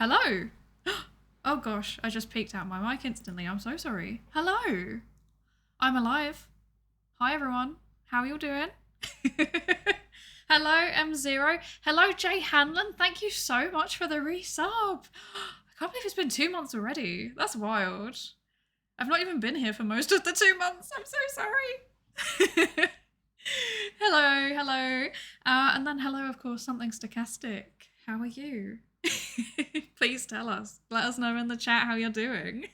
Hello. Oh gosh, I just peeked out my mic instantly. I'm so sorry. Hello. I'm alive. Hi everyone. How are you doing? Hello, M0. Hello, Jay Hanlon. Thank you so much for the resub. I can't believe it's been 2 months already. That's wild. I've not even been here for most of the 2 months. I'm so sorry. Hello. And then hello, of course, something stochastic. How are you? Please tell us. Let us know in the chat how you're doing.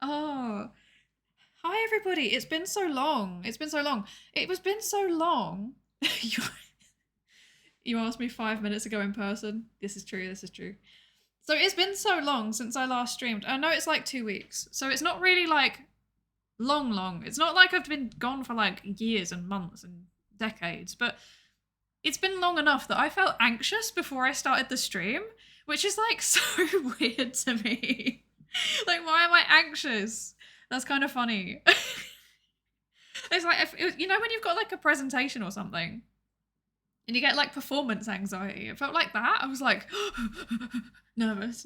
Oh, hi everybody. It's been so long. It was been so long. you, you asked me 5 minutes ago in person. This is true. So it's been so long since I last streamed. I know it's like 2 weeks. So it's not really like long. It's not like I've been gone for like years and months and decades, but it's been long enough that I felt anxious before I started the stream, which is like so weird to me. Like, why am I anxious? That's kind of funny. It's like, when you've got like a presentation or something and you get like performance anxiety, it felt like that. I was like, nervous.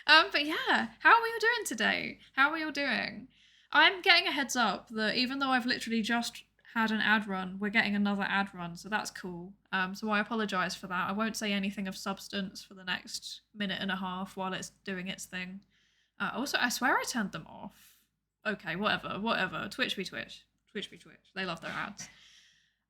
But yeah, how are we all doing today? How are we all doing? I'm getting a heads up that even though I've literally just had an ad run, we're getting another ad run, so that's cool. So I apologise for that. I won't say anything of substance for the next minute and a half while it's doing its thing. Also, I swear I turned them off. Okay, whatever. Twitch be Twitch. They love their ads.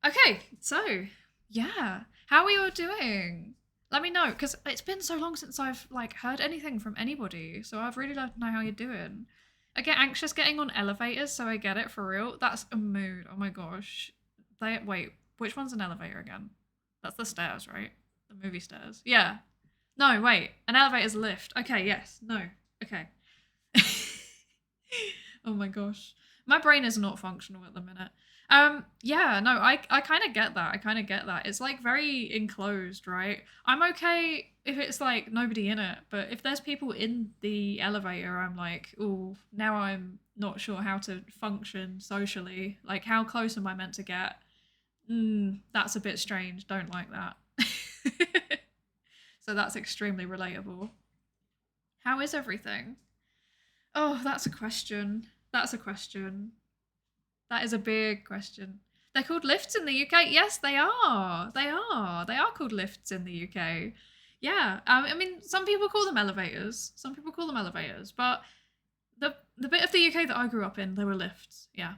Okay, so yeah, how are you all doing? Let me know, because it's been so long since I've like heard anything from anybody, so I'd really love to know how you're doing. I get anxious getting on elevators, so I get it for real. That's a mood. Oh my gosh. Wait, which one's an elevator again? That's the stairs, right? The movie stairs. Yeah. No, wait. An elevator's a lift. Okay, yes. No. Okay. Oh my gosh. My brain is not functional at the minute. Yeah, no, I kind of get that. It's like very enclosed, right? I'm okay if it's like nobody in it, but if there's people in the elevator, I'm like, oh, now I'm not sure how to function socially. Like, how close am I meant to get? That's a bit strange. Don't like that. So that's extremely relatable. How is everything? Oh, that's a question. That is a big question. They're called lifts in the UK. Yes, they are. They are called lifts in the UK. Yeah. I mean, some people call them elevators. But the bit of the UK that I grew up in, there were lifts. Yeah.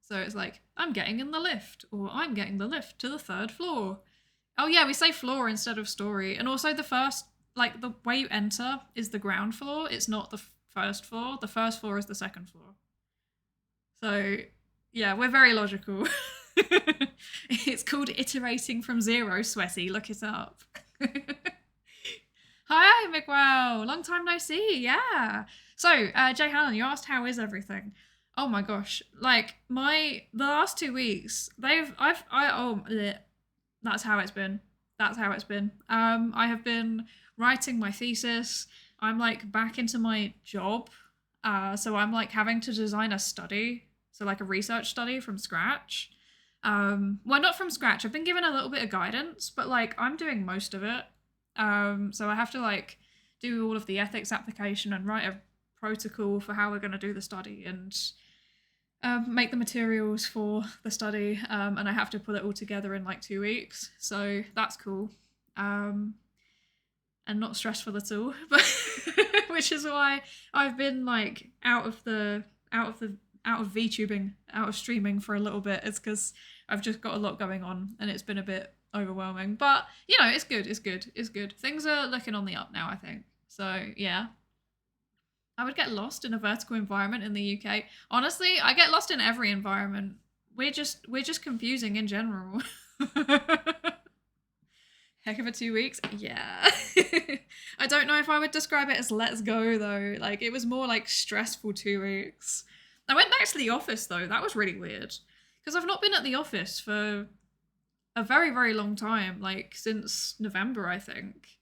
So it's like, I'm getting in the lift, or I'm getting the lift to the 3rd floor. Oh yeah, we say floor instead of story. And also the first, like the way you enter is the ground floor. It's not the first floor. The first floor is the 2nd floor. So, yeah, we're very logical. It's called iterating from zero, sweaty. Look it up. Hi, McWow. Long time no see. Yeah. So, Jay Hanlon, you asked how is everything? Oh my gosh. Like the last 2 weeks, that's how it's been. I have been writing my thesis. I'm like back into my job. So I'm like having to design a study. So like a research study from scratch. Well, not from scratch. I've been given a little bit of guidance, but like I'm doing most of it. So I have to like do all of the ethics application and write a protocol for how we're going to do the study and make the materials for the study. And I have to put it all together in like 2 weeks. So that's cool. And not stressful at all, but which is why I've been like out of VTubing, out of streaming for a little bit. It's because I've just got a lot going on and it's been a bit overwhelming. But it's good. Things are looking on the up now, I think. So yeah. I would get lost in a vertical environment in the UK. Honestly, I get lost in every environment. We're just confusing in general. Heck of a 2 weeks. Yeah. I don't know if I would describe it as let's go though. Like it was more like stressful 2 weeks. I went back to the office though. That was really weird because I've not been at the office for a very, very long time, like since November, I think.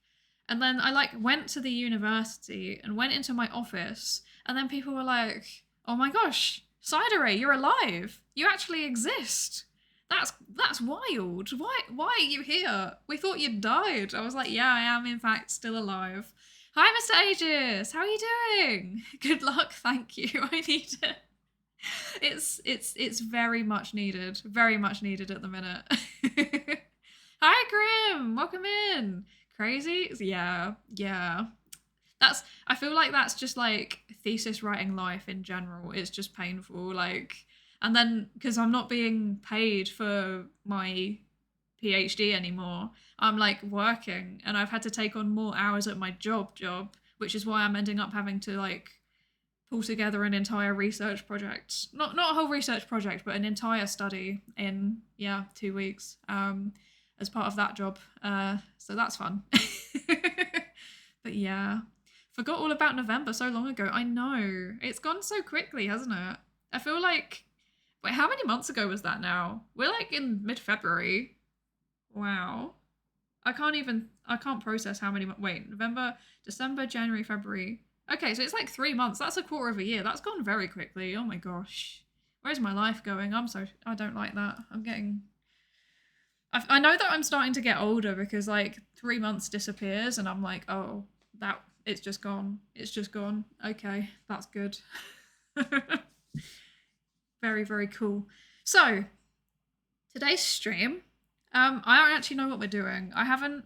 And then I like went to the university and went into my office and then people were like, oh my gosh, Psydere, you're alive. You actually exist. That's wild. Why are you here? We thought you'd died. I was like, yeah, I am in fact still alive. Hi, Mr. Aegis. How are you doing? Good luck. Thank you. I need it. It's very much needed. Very much needed at the minute. Hi, Grim. Welcome in. Crazy? Yeah. I feel like that's just like thesis writing life in general. It's just painful. Like, and then because I'm not being paid for my PhD anymore, I'm like working and I've had to take on more hours at my job, which is why I'm ending up having to like pull together an entire research project. Not a whole research project, but an entire study in 2 weeks as part of that job. So that's fun. But yeah. Forgot all about November so long ago. I know. It's gone so quickly, hasn't it? I feel like... Wait, how many months ago was that now? We're like in mid-February. Wow. I can't process how many... Wait, November, December, January, February. Okay, so it's like 3 months. That's a quarter of a year. That's gone very quickly. Oh my gosh. Where's my life going? I don't like that. I'm getting... I know that I'm starting to get older because like 3 months disappears and I'm like, oh, it's just gone. It's just gone. Okay, that's good. Very, very cool. So, today's stream, I don't actually know what we're doing. I haven't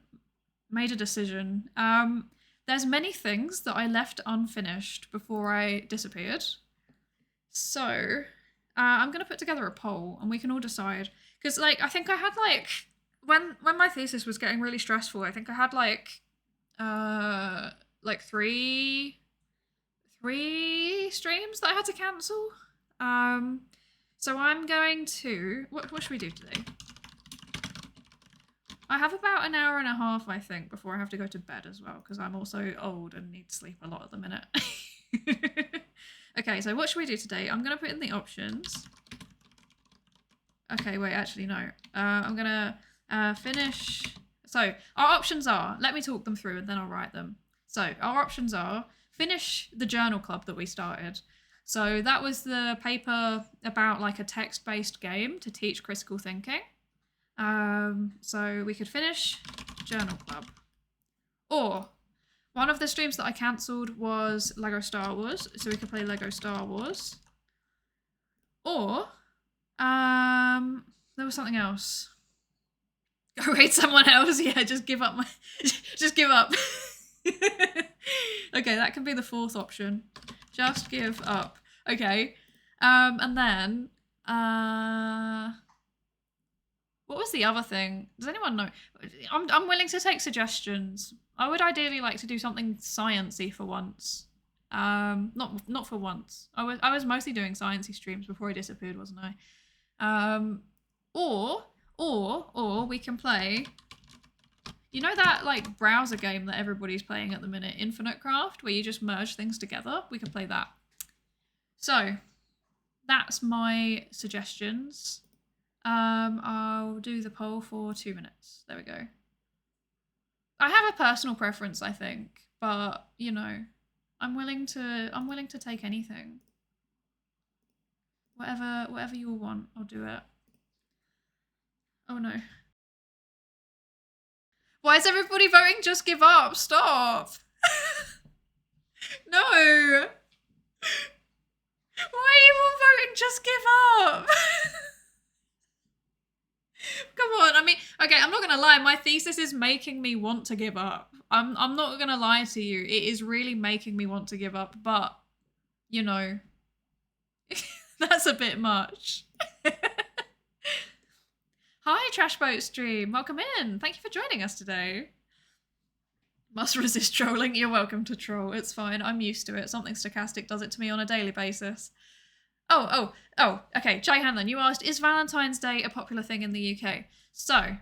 made a decision. There's many things that I left unfinished before I disappeared. So, I'm going to put together a poll and we can all decide. Because, like, I think I had, like, when my thesis was getting really stressful, I think I had, like three streams that I had to cancel. So I'm going to... What should we do today? I have about an hour and a half, I think, before I have to go to bed as well, because I'm also old and need sleep a lot at the minute. Okay, so what should we do today? I'm going to put in the options. Okay, wait, actually, no. I'm going to finish... So, our options are... Let me talk them through and then I'll write them. So, our options are finish the journal club that we started. So, that was the paper about like a text-based game to teach critical thinking. So, we could finish journal club. Or, one of the streams that I cancelled was Lego Star Wars. So, we could play Lego Star Wars. Or, there was something else. Go raid someone else. Yeah, just give up. Just give up. Okay, that can be the fourth option. Just give up. Okay. And then, what was the other thing? Does anyone know? I'm willing to take suggestions. I would ideally like to do something sciencey for once. Not for once. I was mostly doing sciencey streams before I disappeared, wasn't I? Or we can play, you know that like browser game that everybody's playing at the minute, Infinite Craft, where you just merge things together? We can play that. So that's my suggestions. I'll do the poll for 2 minutes. There we go. I have a personal preference, I think, but you know, I'm willing to take anything. Whatever you all want, I'll do it. Oh no. Why is everybody voting just give up? Stop. No. Why are you all voting just give up? Come on. I mean, okay, I'm not going to lie. My thesis is making me want to give up. I'm not going to lie to you. It is really making me want to give up, but you know, that's a bit much. Hi, Trashboat Stream. Welcome in. Thank you for joining us today. Must resist trolling. You're welcome to troll. It's fine. I'm used to it. Something stochastic does it to me on a daily basis. Oh. Okay, Jay Hanlon, you asked, is Valentine's Day a popular thing in the UK? So,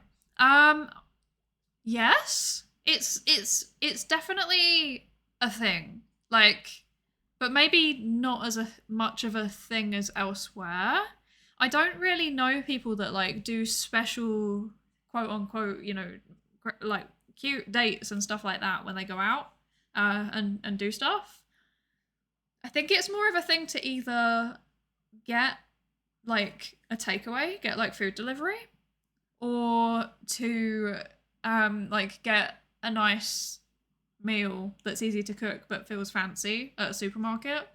yes. It's definitely a thing. Like, but maybe not as much of a thing as elsewhere. I don't really know people that like do special quote unquote, you know, like cute dates and stuff like that when they go out and do stuff. I think it's more of a thing to either get like a takeaway, get like food delivery, or to like get a nice meal that's easy to cook but feels fancy at a supermarket,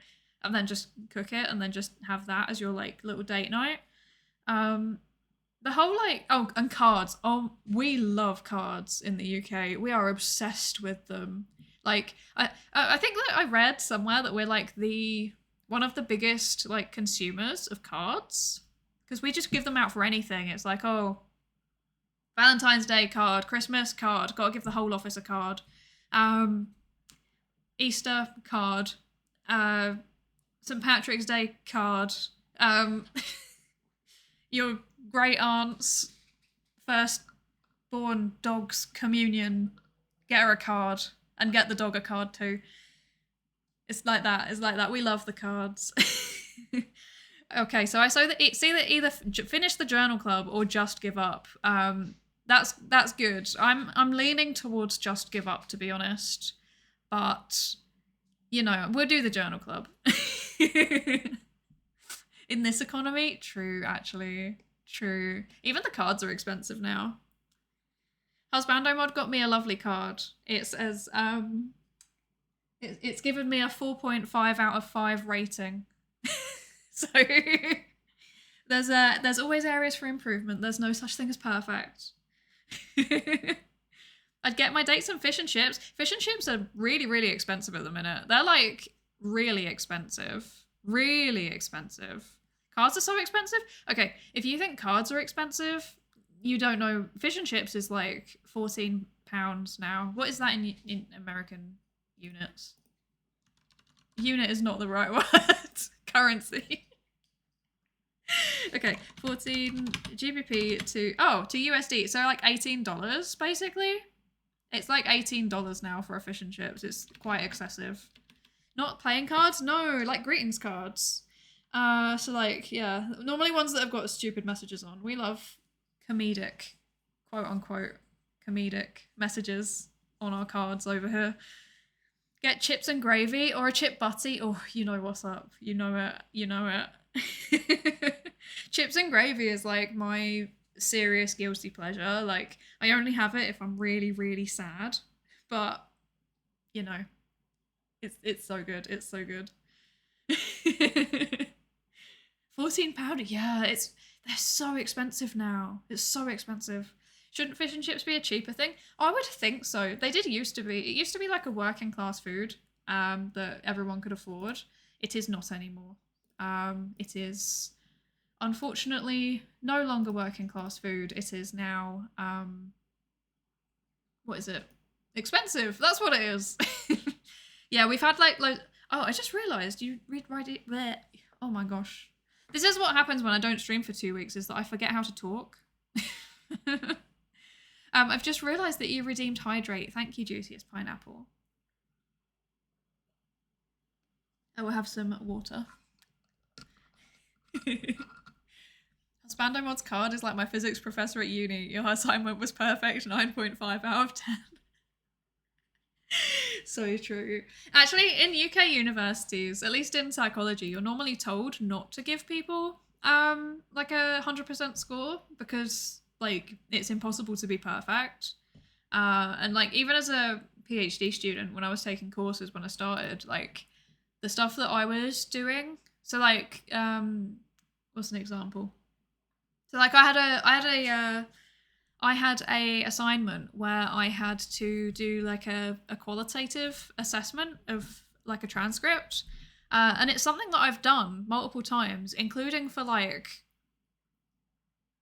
and then just cook it and then just have that as your like little date night. Um, the whole like, oh, and cards. Oh, we love cards in the UK. We are obsessed with them. Like I think that I read somewhere that we're like the one of the biggest like consumers of cards, because we just give them out for anything. It's like, oh, Valentine's Day card, Christmas card, got to give the whole office a card. Um, Easter card, uh, St. Patrick's Day card, um, your great aunt's first born dog's communion, get her a card and get the dog a card too. It's like that. It's like that. We love the cards. Okay, so I saw that it's either finish the journal club or just give up. That's good. I'm leaning towards just give up, to be honest, but you know, we'll do the journal club. In this economy, true, actually, true. Even the cards are expensive now. Husbando Mod got me a lovely card. It says it's given me a 4.5 out of 5 rating. So there's always areas for improvement. There's no such thing as perfect. I'd get my dates some fish and chips. Fish and chips are really, really expensive at the minute. They're like really expensive. Really expensive. Cards are so expensive. Okay, if you think cards are expensive, you don't know. Fish and chips is like £14 now. What is that in American units? Unit is not the right word. Currency. Okay, 14 GBP to USD. So like $18 basically. It's like $18 now for a fish and chips. It's quite excessive. Not playing cards? No, like greetings cards. So like, yeah, normally ones that have got stupid messages on. We love comedic, quote unquote, comedic messages on our cards over here. Get chips and gravy or a chip butty. Oh, you know what's up. You know it. You know it. Chips and gravy is like my serious guilty pleasure. Like, I only have it if I'm really, really sad. But, you know, it's so good. It's so good. £14. Yeah, they're so expensive now. It's so expensive. Shouldn't fish and chips be a cheaper thing? I would think so. They did used to be. It used to be like a working class food that everyone could afford. It is not anymore. It is unfortunately no longer working class food. It is now what is it? Expensive. That's what it is. Yeah, we've had like oh, I just realised you write it there. Oh my gosh. This is what happens when I don't stream for 2 weeks, is that I forget how to talk. I've just realised that you redeemed Hydrate. Thank you, Juiciest Pineapple. I will have some water. Husbando Mod's card is like my physics professor at uni. Your assignment was perfect, 9.5 out of 10. So true. Actually, in UK universities, at least in psychology, you're normally told not to give people like 100% score, because like it's impossible to be perfect. And like even as a PhD student, when I was taking courses when I started, like the stuff that I was doing. So like what's an example? So like I had a assignment where I had to do like a qualitative assessment of like a transcript. And it's something that I've done multiple times, including for like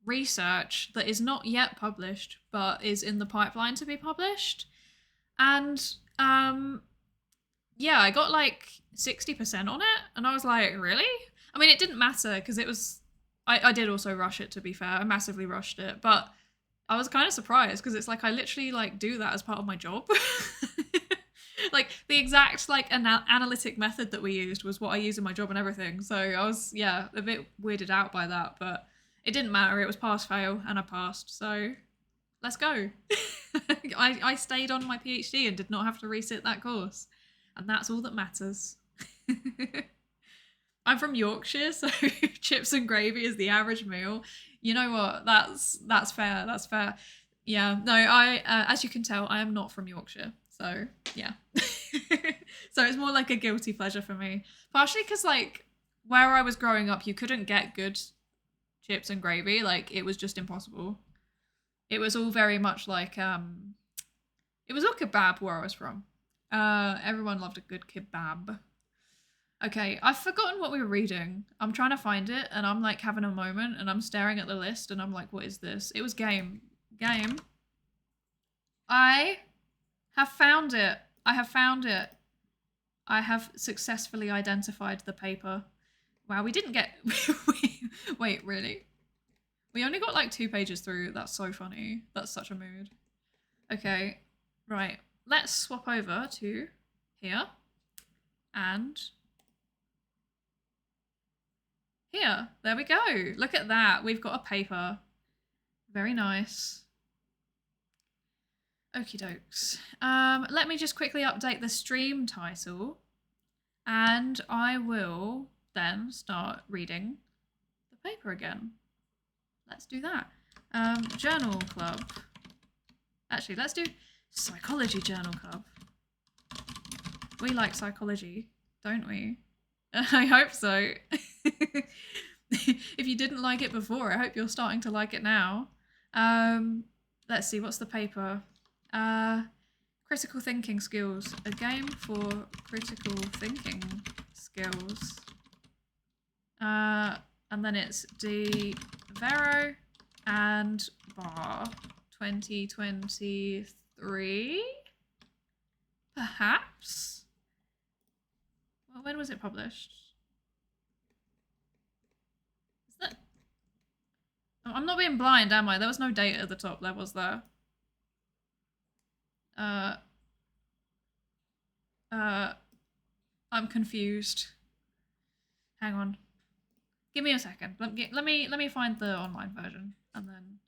research that is not yet published, but is in the pipeline to be published. And yeah, I got like 60% on it. And I was like, really? I mean, it didn't matter because it was, I did also rush it, to be fair. I massively rushed it, but I was kind of surprised because it's like I literally like do that as part of my job. Like the exact like analytic method that we used was what I use in my job and everything. So I was, yeah, a bit weirded out by that, but it didn't matter. It was pass fail and I passed. So let's go. I stayed on my PhD and did not have to resit that course. And that's all that matters. I'm from Yorkshire, so chips and gravy is the average meal. You know what? That's fair. That's fair. Yeah. No, I as you can tell, I am not from Yorkshire. So yeah. So it's more like a guilty pleasure for me. Partially because like where I was growing up, you couldn't get good chips and gravy. Like it was just impossible. It was all very much like it was all kebab where I was from. Everyone loved a good kebab. Okay, I've forgotten what we were reading. I'm trying to find it and I'm like having a moment and I'm staring at the list and I'm like, what is this? It was game. Game. I have found it. I have found it. I have successfully identified the paper. Wow, we didn't get... Wait, really? We only got like 2 pages through. That's so funny. That's such a mood. Okay, right. Let's swap over to here and here. There we go. Look at that. We've got a paper. Very nice. Okie dokes. Let me just quickly update the stream title and I will then start reading the paper again. Let's do that. Journal Club. Actually, let's do Psychology Journal Club. We like psychology, don't we? I hope so. If you didn't like it before, I hope you're starting to like it now. Let's see, what's the paper? Critical thinking skills. A game for critical thinking skills. And then it's Vero and Barr 2023? Perhaps? Well, when was it published? Is that... Oh, I'm not being blind, am I? There was no date at the top, there was there. I'm confused. Hang on. Give me a second. Let me find the online version and then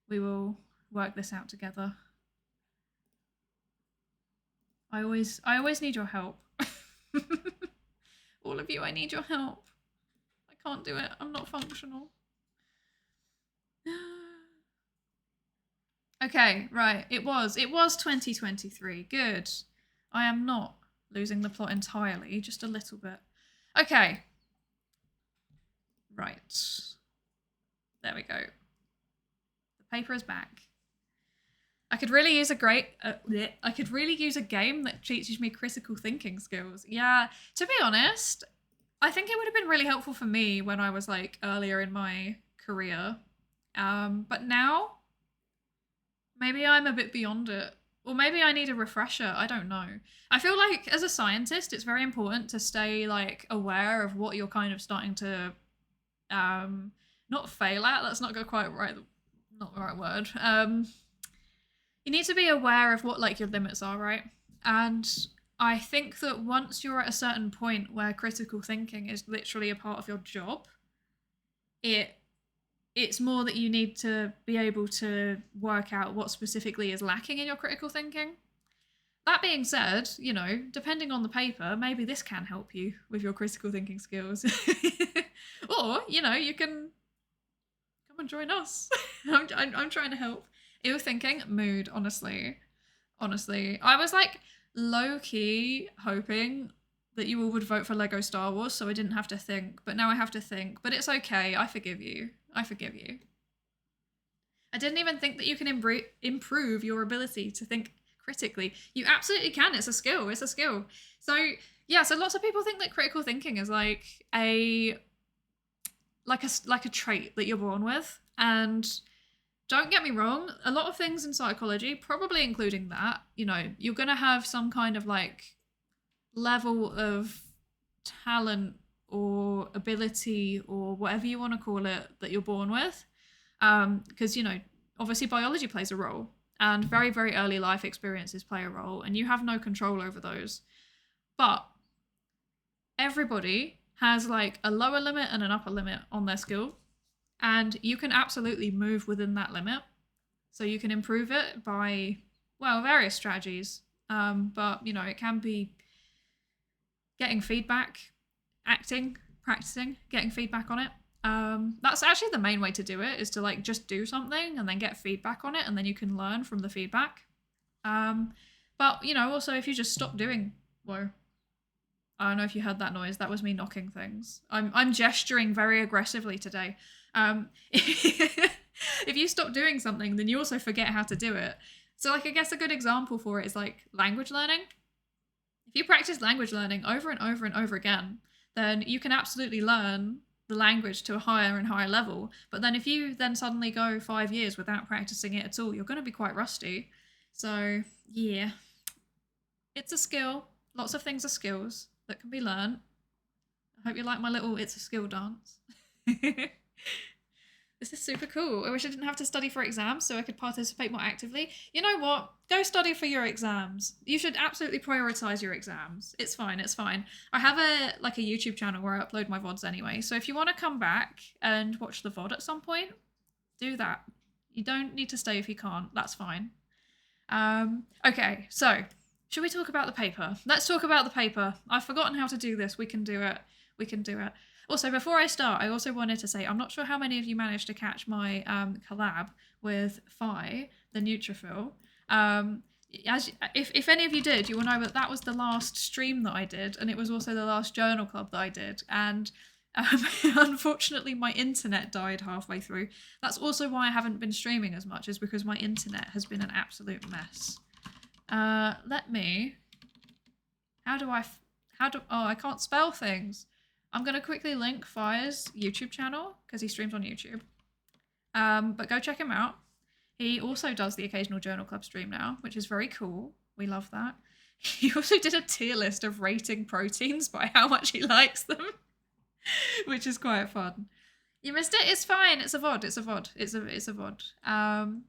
we will work this out together. I always need your help. All of you, I need your help. I can't do it. I'm not functional. Okay, right. It was 2023. Good. I am not losing the plot entirely, just a little bit. Okay. Right. There we go. The paper is back. I could really use a game that teaches me critical thinking skills. Yeah, to be honest, I think it would have been really helpful for me when I was like earlier in my career. But now maybe I'm a bit beyond it. Or maybe I need a refresher. I don't know. I feel like as a scientist, it's very important to stay like aware of what you're kind of starting to not fail at. That's not quite right. Not the right word. You need to be aware of what like your limits are, right? And I think that once you're at a certain point where critical thinking is literally a part of your job, it's more that you need to be able to work out what specifically is lacking in your critical thinking. That being said, you know, depending on the paper, maybe this can help you with your critical thinking skills. Or, you know, you can come and join us. I'm trying to help. Ill thinking, mood, honestly. Honestly. I was like low-key hoping that you all would vote for Lego Star Wars so I didn't have to think, but now I have to think. But it's okay, I forgive you. I forgive you. I didn't even think that you can improve your ability to think critically. You absolutely can, it's a skill, it's a skill. So yeah, so lots of people think that critical thinking is like a trait that you're born with. And don't get me wrong, a lot of things in psychology, probably including that, you know, you're going to have some kind of like level of talent or ability or whatever you want to call it that you're born with. Because, you know, obviously biology plays a role and very, very early life experiences play a role and you have no control over those. But everybody has like a lower limit and an upper limit on their skill. And you can absolutely move within that limit. So you can improve it by, well, various strategies. But, you know, it can be getting feedback, acting, practicing, getting feedback on it. That's actually the main way to do it, is to like just do something and then get feedback on it, and then you can learn from the feedback. But you know, also if you just stop doing, whoa, I don't know if you heard that noise. That was me knocking things. I'm gesturing very aggressively today. If you stop doing something, then you also forget how to do it. So like, I guess a good example for it is like language learning. If you practice language learning over and over and over again, then you can absolutely learn the language to a higher and higher level. But then if you then suddenly go 5 years without practicing it at all, you're going to be quite rusty. So yeah, it's a skill. Lots of things are skills that can be learned. I hope you like my little it's a skill dance. This is super cool. I wish I didn't have to study for exams so I could participate more actively. You know what? Go study for your exams. You should absolutely prioritize your exams. It's fine. It's fine. I have a YouTube channel where I upload my VODs anyway. So if you want to come back and watch the VOD at some point, do that. You don't need to stay if you can't. That's fine. Okay, so should we talk about the paper? Let's talk about the paper. I've forgotten how to do this. We can do it. We can do it. Also, before I start, I also wanted to say, I'm not sure how many of you managed to catch my collab with Phi, the neutrophil. If any of you did, you will know that that was the last stream that I did, and it was also the last journal club that I did. And unfortunately, my internet died halfway through. That's also why I haven't been streaming as much, is because my internet has been an absolute mess. Oh, I can't spell things. I'm going to quickly link Fire's YouTube channel because he streams on YouTube. But go check him out. He also does the occasional journal club stream now, which is very cool. We love that. He also did a tier list of rating proteins by how much he likes them, which is quite fun. You missed it? It's fine. It's a VOD. It's a VOD. It's a VOD.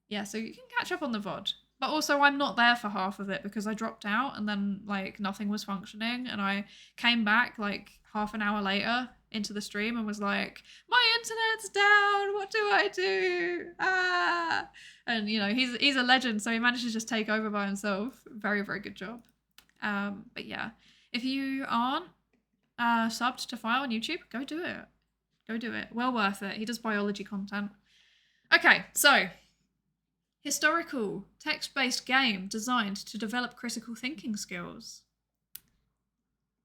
Yeah, so you can catch up on the VOD. But also I'm not there for half of it because I dropped out and then like nothing was functioning, and I came back like half an hour later into the stream and was like, my internet's down, what do I do? And you know, he's a legend, so he managed to just take over by himself. Very, very good job. But yeah, if you aren't subbed to File on YouTube, go do it. Go do it. Well worth it. He does biology content. Okay, so historical text-based game designed to develop critical thinking skills.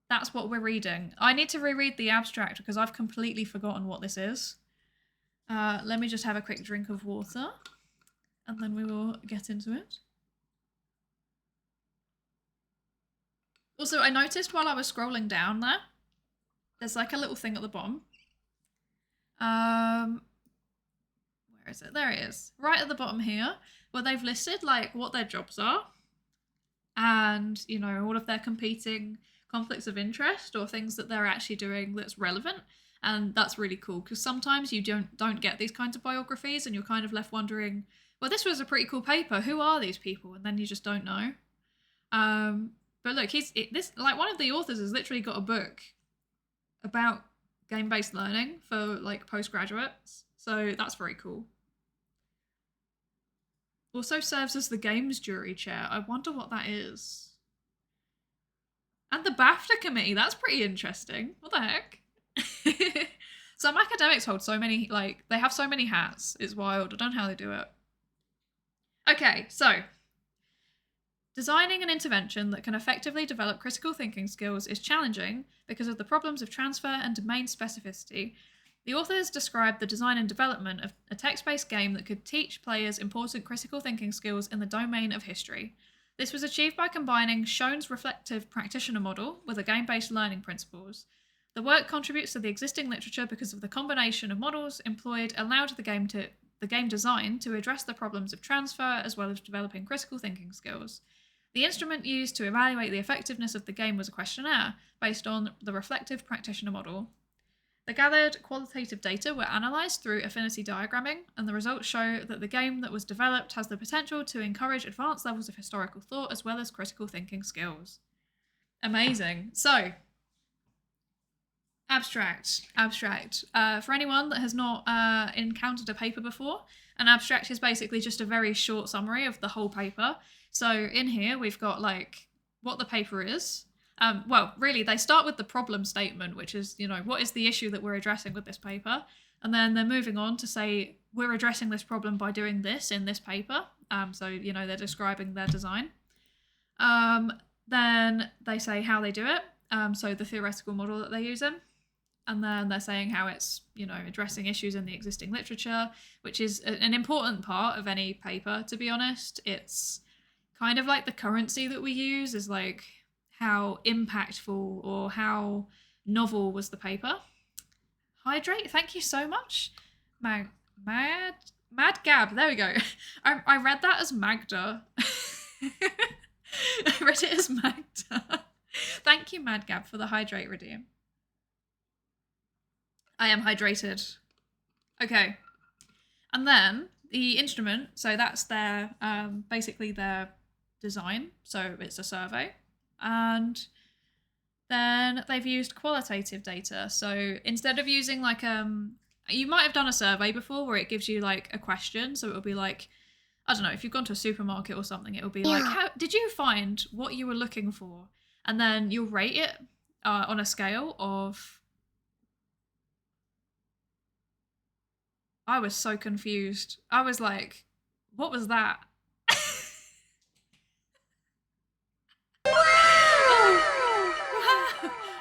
That's what we're reading. I need to reread the abstract because I've completely forgotten what this is. Let me just have a quick drink of water and then we will get into it. Also, I noticed while I was scrolling down there's like a little thing at the bottom. Where is it? There it is. Right at the bottom here, where they've listed like what their jobs are and, you know, all of their competing conflicts of interest or things that they're actually doing that's relevant. And that's really cool because sometimes you don't get these kinds of biographies and you're kind of left wondering, well, this was a pretty cool paper. Who are these people? And then you just don't know. But look, one of the authors has literally got a book about game-based learning for like postgraduates. So that's very cool. Also serves as the games jury chair. I wonder what that is. And the BAFTA committee. That's pretty interesting. What the heck? Some academics hold so many, like, they have so many hats. It's wild. I don't know how they do it. Okay, so designing an intervention that can effectively develop critical thinking skills is challenging because of the problems of transfer and domain specificity. The authors described the design and development of a text-based game that could teach players important critical thinking skills in the domain of history. This was achieved by combining Schoen's reflective practitioner model with the game-based learning principles. The work contributes to the existing literature because of the combination of models employed allowed the game design to address the problems of transfer as well as developing critical thinking skills. The instrument used to evaluate the effectiveness of the game was a questionnaire based on the reflective practitioner model. The gathered qualitative data were analysed through affinity diagramming, and the results show that the game that was developed has the potential to encourage advanced levels of historical thought as well as critical thinking skills. Amazing. So, abstract. For anyone that has not encountered a paper before, an abstract is basically just a very short summary of the whole paper. So in here we've got like what the paper is, Well, really, they start with the problem statement, which is, what is the issue that we're addressing with this paper? And then they're moving on to say, we're addressing this problem by doing this in this paper. So, they're describing their design. Then they say how they do it. So the theoretical model that they're using. And then they're saying how it's, addressing issues in the existing literature, which is an important part of any paper, to be honest. It's kind of like the currency that we use is like how impactful or how novel was the paper. Hydrate, thank you so much. Mad Gab, there we go. I read that as Magda. I read it as Magda. Thank you, Mad Gab, for the hydrate redeem. I am hydrated. Okay. And then the instrument, so that's their, basically their design. So it's a survey. And then they've used qualitative data. So instead of using like, you might have done a survey before where it gives you like a question. So it'll be like, I don't know, if you've gone to a supermarket or something, it'll be like, how did you find what you were looking for? And then you'll rate it on a scale of... I was so confused. I was like, what was that?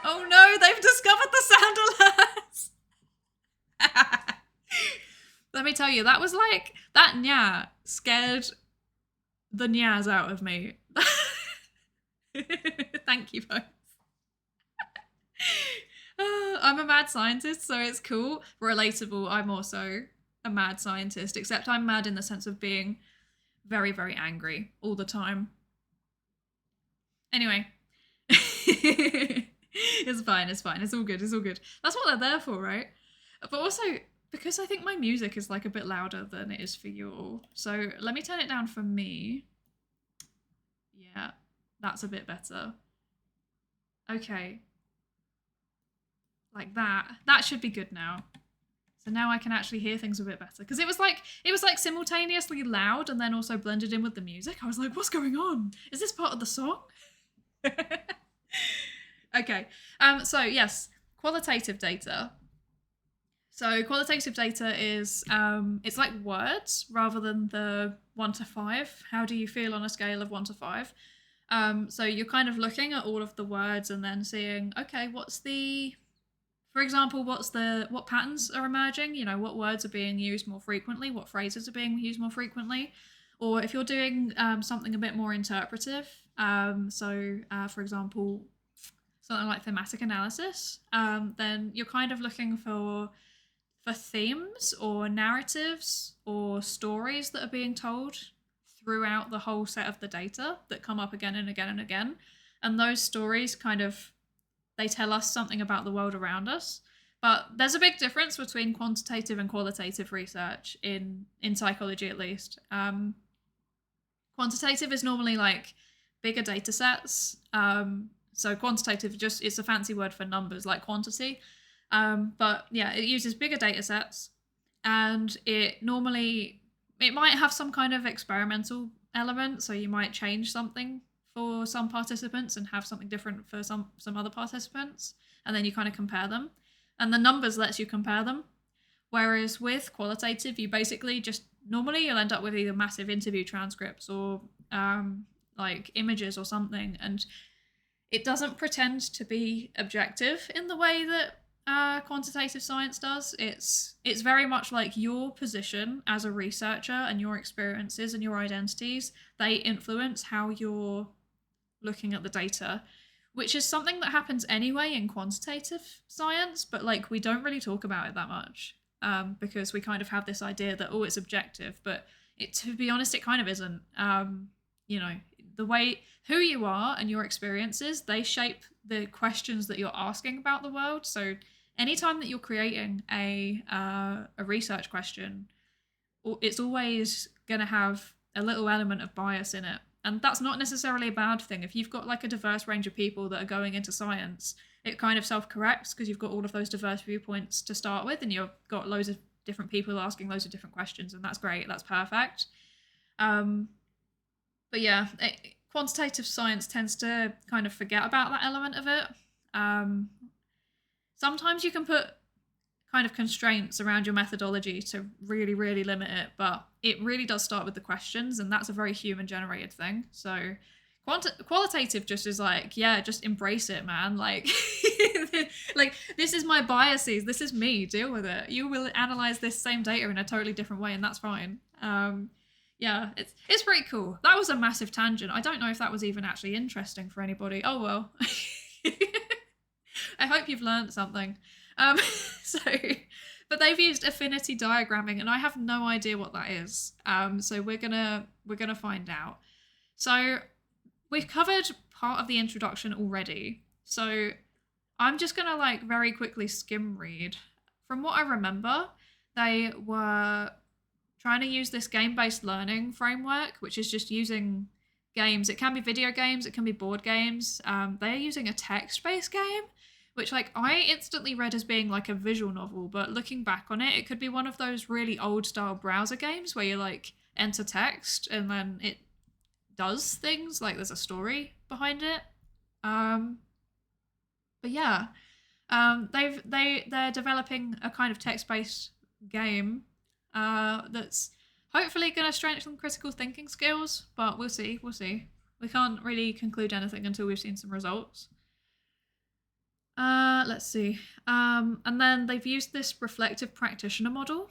Oh no, they've discovered the sound alerts. Let me tell you, that was like, that nya scared the nyas out of me. Thank you both. I'm a mad scientist, so it's cool. Relatable, I'm also a mad scientist, except I'm mad in the sense of being very, very angry all the time. Anyway. It's fine, it's fine. It's all good, it's all good. That's what they're there for, right? But also, because I think my music is like a bit louder than it is for you all. So let me turn it down for me. Yeah, that's a bit better. Okay. Like that. That should be good now. So now I can actually hear things a bit better. Because it was like simultaneously loud and then also blended in with the music. I was like, what's going on? Is this part of the song? Okay. So yes, qualitative data. So qualitative data is, it's like words rather than the 1 to 5. How do you feel on a scale of 1 to 5? So you're kind of looking at all of the words and then seeing, okay, for example, what patterns are emerging? What words are being used more frequently? What phrases are being used more frequently? Or if you're doing something a bit more interpretive, for example, something like thematic analysis, then you're kind of looking for themes or narratives or stories that are being told throughout the whole set of the data that come up again and again and again. And those stories they tell us something about the world around us. But there's a big difference between quantitative and qualitative research in psychology, at least. Quantitative is normally like bigger data sets. So quantitative it's a fancy word for numbers, like quantity. But yeah, it uses bigger data sets, and it might have some kind of experimental element. So you might change something for some participants and have something different for some other participants, and then you kind of compare them, and the numbers lets you compare them. Whereas with qualitative, you basically normally you'll end up with either massive interview transcripts or like images or something, and it doesn't pretend to be objective in the way that quantitative science does. It's very much like your position as a researcher and your experiences and your identities, they influence how you're looking at the data, which is something that happens anyway in quantitative science, but like we don't really talk about it that much because we kind of have this idea that, it's objective, but to be honest, it kind of isn't. The way who you are and your experiences, they shape the questions that you're asking about the world. So anytime that you're creating a research question, it's always going to have a little element of bias in it. And that's not necessarily a bad thing. If you've got like a diverse range of people that are going into science, it kind of self-corrects because you've got all of those diverse viewpoints to start with, and you've got loads of different people asking loads of different questions, and that's great. That's perfect. But yeah, quantitative science tends to kind of forget about that element of it. Sometimes you can put kind of constraints around your methodology to really, really limit it, but it really does start with the questions, and that's a very human generated thing. So qualitative just is like, yeah, just embrace it, man. Like, like, this is my biases, this is me, deal with it. You will analyze this same data in a totally different way, and that's fine. Yeah, it's pretty cool. That was a massive tangent. I don't know if that was even actually interesting for anybody. Oh well. I hope you've learned something. So, but they've used affinity diagramming, and I have no idea what that is. So we're gonna find out. So we've covered part of the introduction already. So I'm just gonna like very quickly skim read. From what I remember, they were trying to use this game-based learning framework, which is just using games. It can be video games, it can be board games. They're using a text-based game, which like I instantly read as being like a visual novel, but looking back on it, it could be one of those really old style browser games where you like enter text and then it does things, like there's a story behind it. But yeah, they're developing a kind of text-based game that's hopefully going to strengthen critical thinking skills, but we'll see. We can't really conclude anything until we've seen some results. Let's see. And then they've used this reflective practitioner model.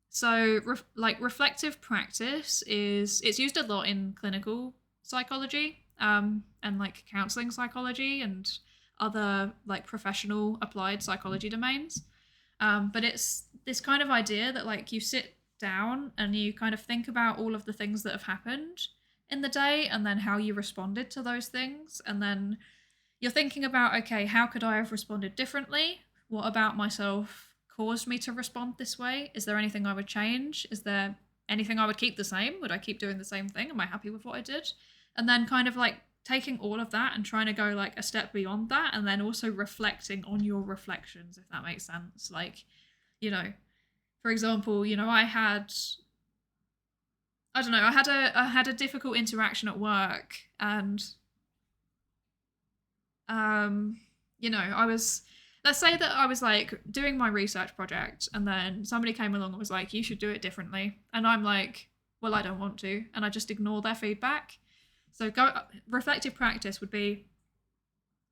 So reflective practice it's used a lot in clinical psychology, and like counseling psychology and other like professional applied psychology domains. But it's this kind of idea that like you sit down and you kind of think about all of the things that have happened in the day and then how you responded to those things, and then you're thinking about, okay, how could I have responded differently? What about myself caused me to respond this way? Is there anything I would change? Is there anything I would keep the same? Would I keep doing the same thing? Am I happy with what I did? And then kind of like taking all of that and trying to go like a step beyond that, and then also reflecting on your reflections, if that makes sense. Like, you know, for example, you know, I had a difficult interaction at work, and you know, let's say that I was like doing my research project and then somebody came along and was like, you should do it differently. And I'm like, well, I don't want to. And I just ignore their feedback. So reflective practice would be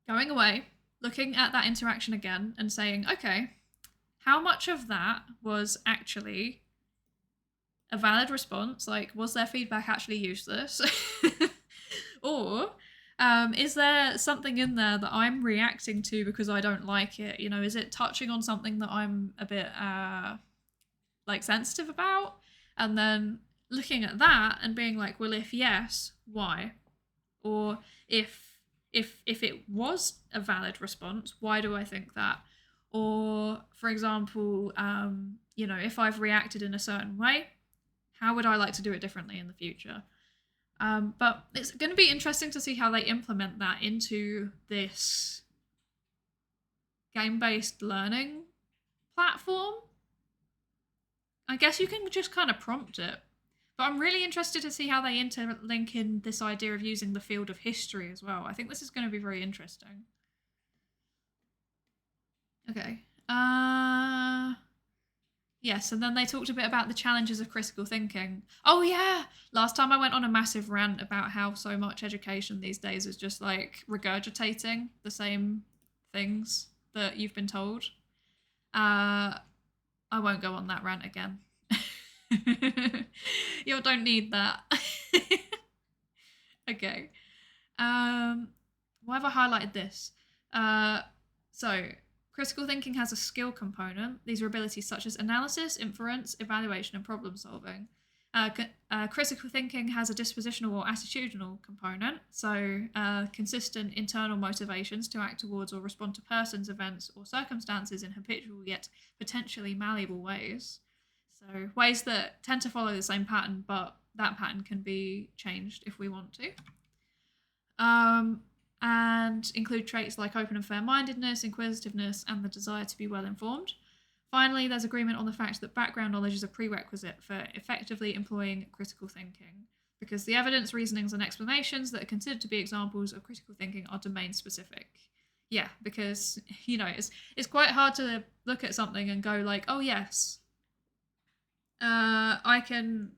going away, looking at that interaction again and saying, okay, how much of that was actually a valid response? Like, was their feedback actually useless? Or is there something in there that I'm reacting to because I don't like it? You know, is it touching on something that I'm a bit like sensitive about? And then looking at that and being like, well, if yes, why? Or if it was a valid response, why do I think that? Or for example, you know, if I've reacted in a certain way, how would I like to do it differently in the future? But it's going to be interesting to see how they implement that into this game-based learning platform. I guess you can just kind of prompt it. But I'm really interested to see how they interlink in this idea of using the field of history as well. I think this is going to be very interesting. Okay. Yes, and then they talked a bit about the challenges of critical thinking. Oh yeah, last time I went on a massive rant about how so much education these days is just like regurgitating the same things that you've been told. I won't go on that rant again. You don't need that. Okay. Why have I highlighted this? So critical thinking has a skill component. These are abilities such as analysis, inference, evaluation, and problem solving. Critical thinking has a dispositional or attitudinal component, so consistent internal motivations to act towards or respond to persons, events, or circumstances in habitual yet potentially malleable ways. So ways that tend to follow the same pattern, but that pattern can be changed if we want to. And include traits like open and fair-mindedness, inquisitiveness, and the desire to be well-informed. Finally, there's agreement on the fact that background knowledge is a prerequisite for effectively employing critical thinking, because the evidence, reasonings, and explanations that are considered to be examples of critical thinking are domain specific. Yeah, because, you know, it's quite hard to look at something and go like, oh yes, I can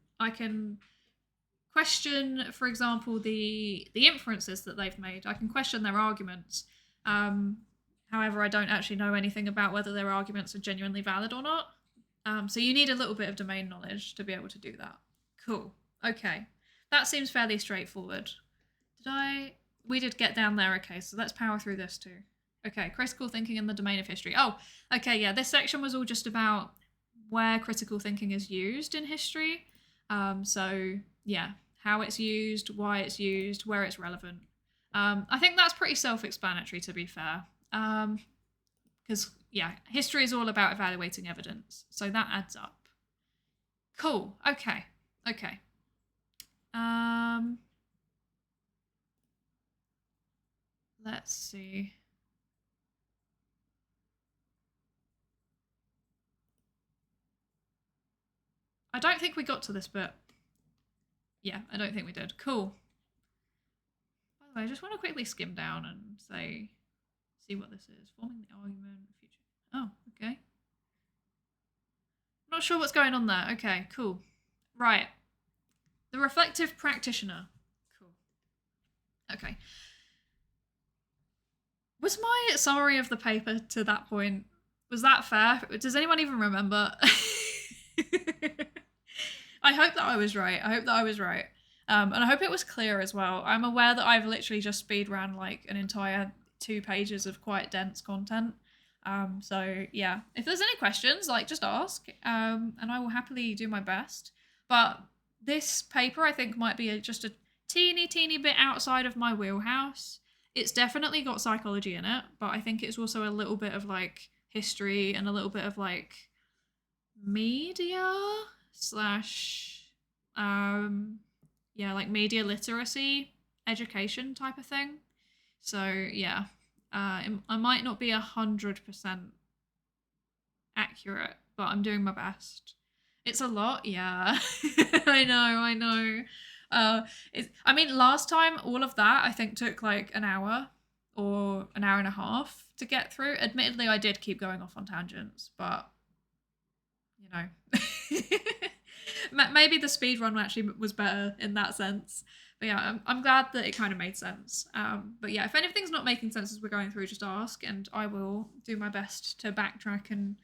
question, for example, the inferences that they've made. I can question their arguments. However, I don't actually know anything about whether their arguments are genuinely valid or not. So you need a little bit of domain knowledge to be able to do that. Cool. Okay. That seems fairly straightforward. We did get down there. Okay, so let's power through this too. Okay, critical thinking in the domain of history. Oh, okay, yeah, this section was all just about where critical thinking is used in history. So, yeah, how it's used, why it's used, where it's relevant. I think that's pretty self-explanatory, to be fair. Because, yeah, history is all about evaluating evidence. So that adds up. Cool. Okay. Okay. Let's see. I don't think we got to this bit. Yeah, I don't think we did. Cool. By the way, I just want to quickly skim down and see what this is. Forming the argument, future. Oh, okay. I'm not sure what's going on there. Okay, cool. Right. The reflective practitioner. Cool. Okay. Was my summary of the paper to that point, was that fair? Does anyone even remember? I hope that I was right. And I hope it was clear as well. I'm aware that I've literally just speed ran like an entire 2 pages of quite dense content. So yeah, if there's any questions, like just ask, and I will happily do my best. But this paper I think might be just a teeny bit outside of my wheelhouse. It's definitely got psychology in it, but I think it's also a little bit of like history and a little bit of like media slash yeah, like media literacy education type of thing. So yeah, I might not be 100% accurate, but I'm doing my best. It's a lot, yeah. I know. I mean, last time all of that I think took like an hour or an hour and a half to get through. Admittedly, I did keep going off on tangents, but you know, maybe the speed run actually was better in that sense. But yeah, I'm glad that it kind of made sense. But yeah, if anything's not making sense as we're going through, just ask, and I will do my best to backtrack and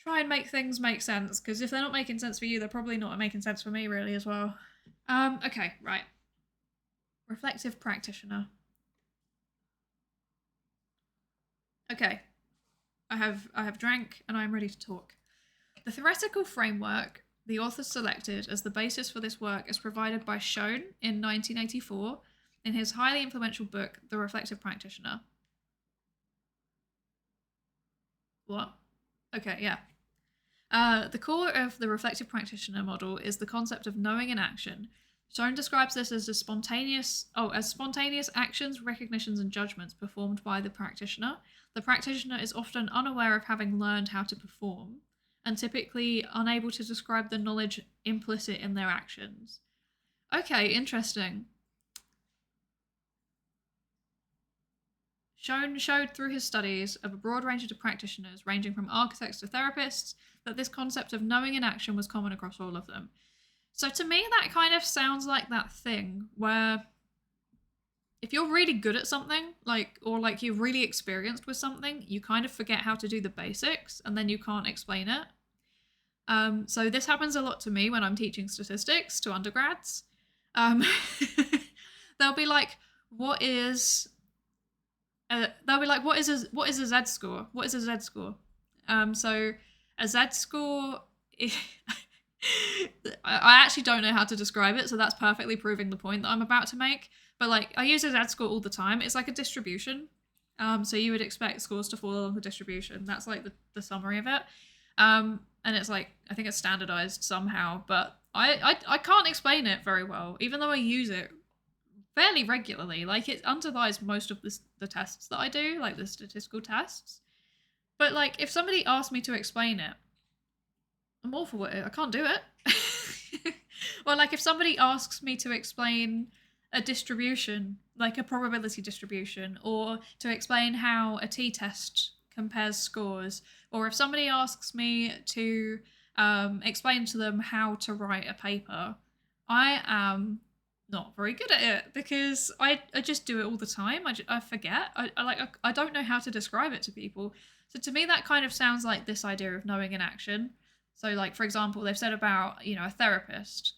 try and make things make sense, because if they're not making sense for you, they're probably not making sense for me really as well. Okay, right. Reflective practitioner. Okay. I have drank and I'm ready to talk. The theoretical framework the author selected as the basis for this work is provided by Schoen in 1984 in his highly influential book, The Reflective Practitioner. What? Okay, yeah. The core of the reflective practitioner model is the concept of knowing in action. Schoen describes this as spontaneous actions, recognitions, and judgments performed by the practitioner. The practitioner is often unaware of having learned how to perform, and typically unable to describe the knowledge implicit in their actions. Okay, interesting. Schoen showed through his studies of a broad range of practitioners, ranging from architects to therapists, that this concept of knowing in action was common across all of them. So to me, that kind of sounds like that thing where if you're really good at something, or you're really experienced with something, you kind of forget how to do the basics and then you can't explain it. So this happens a lot to me when I'm teaching statistics to undergrads. They'll be like, what is a Z score? What is a Z score? So a Z score, I actually don't know how to describe it, so that's perfectly proving the point that I'm about to make. But I use a Z score all the time. It's like a distribution. So you would expect scores to follow along the distribution. That's like the summary of it. And it's I think it's standardized somehow, but I can't explain it very well, even though I use it fairly regularly. It underlies most of the tests that I do, like the statistical tests. But if somebody asked me to explain it, I'm awful at it. I can't do it. Or like if somebody asks me to explain a distribution, like a probability distribution, or to explain how a t-test compares scores, or if somebody asks me to explain to them how to write a paper, I am not very good at it because I just do it all the time. I forget. I don't know how to describe it to people. So to me, that kind of sounds like this idea of knowing in action. So, like, for example, they've said about, a therapist.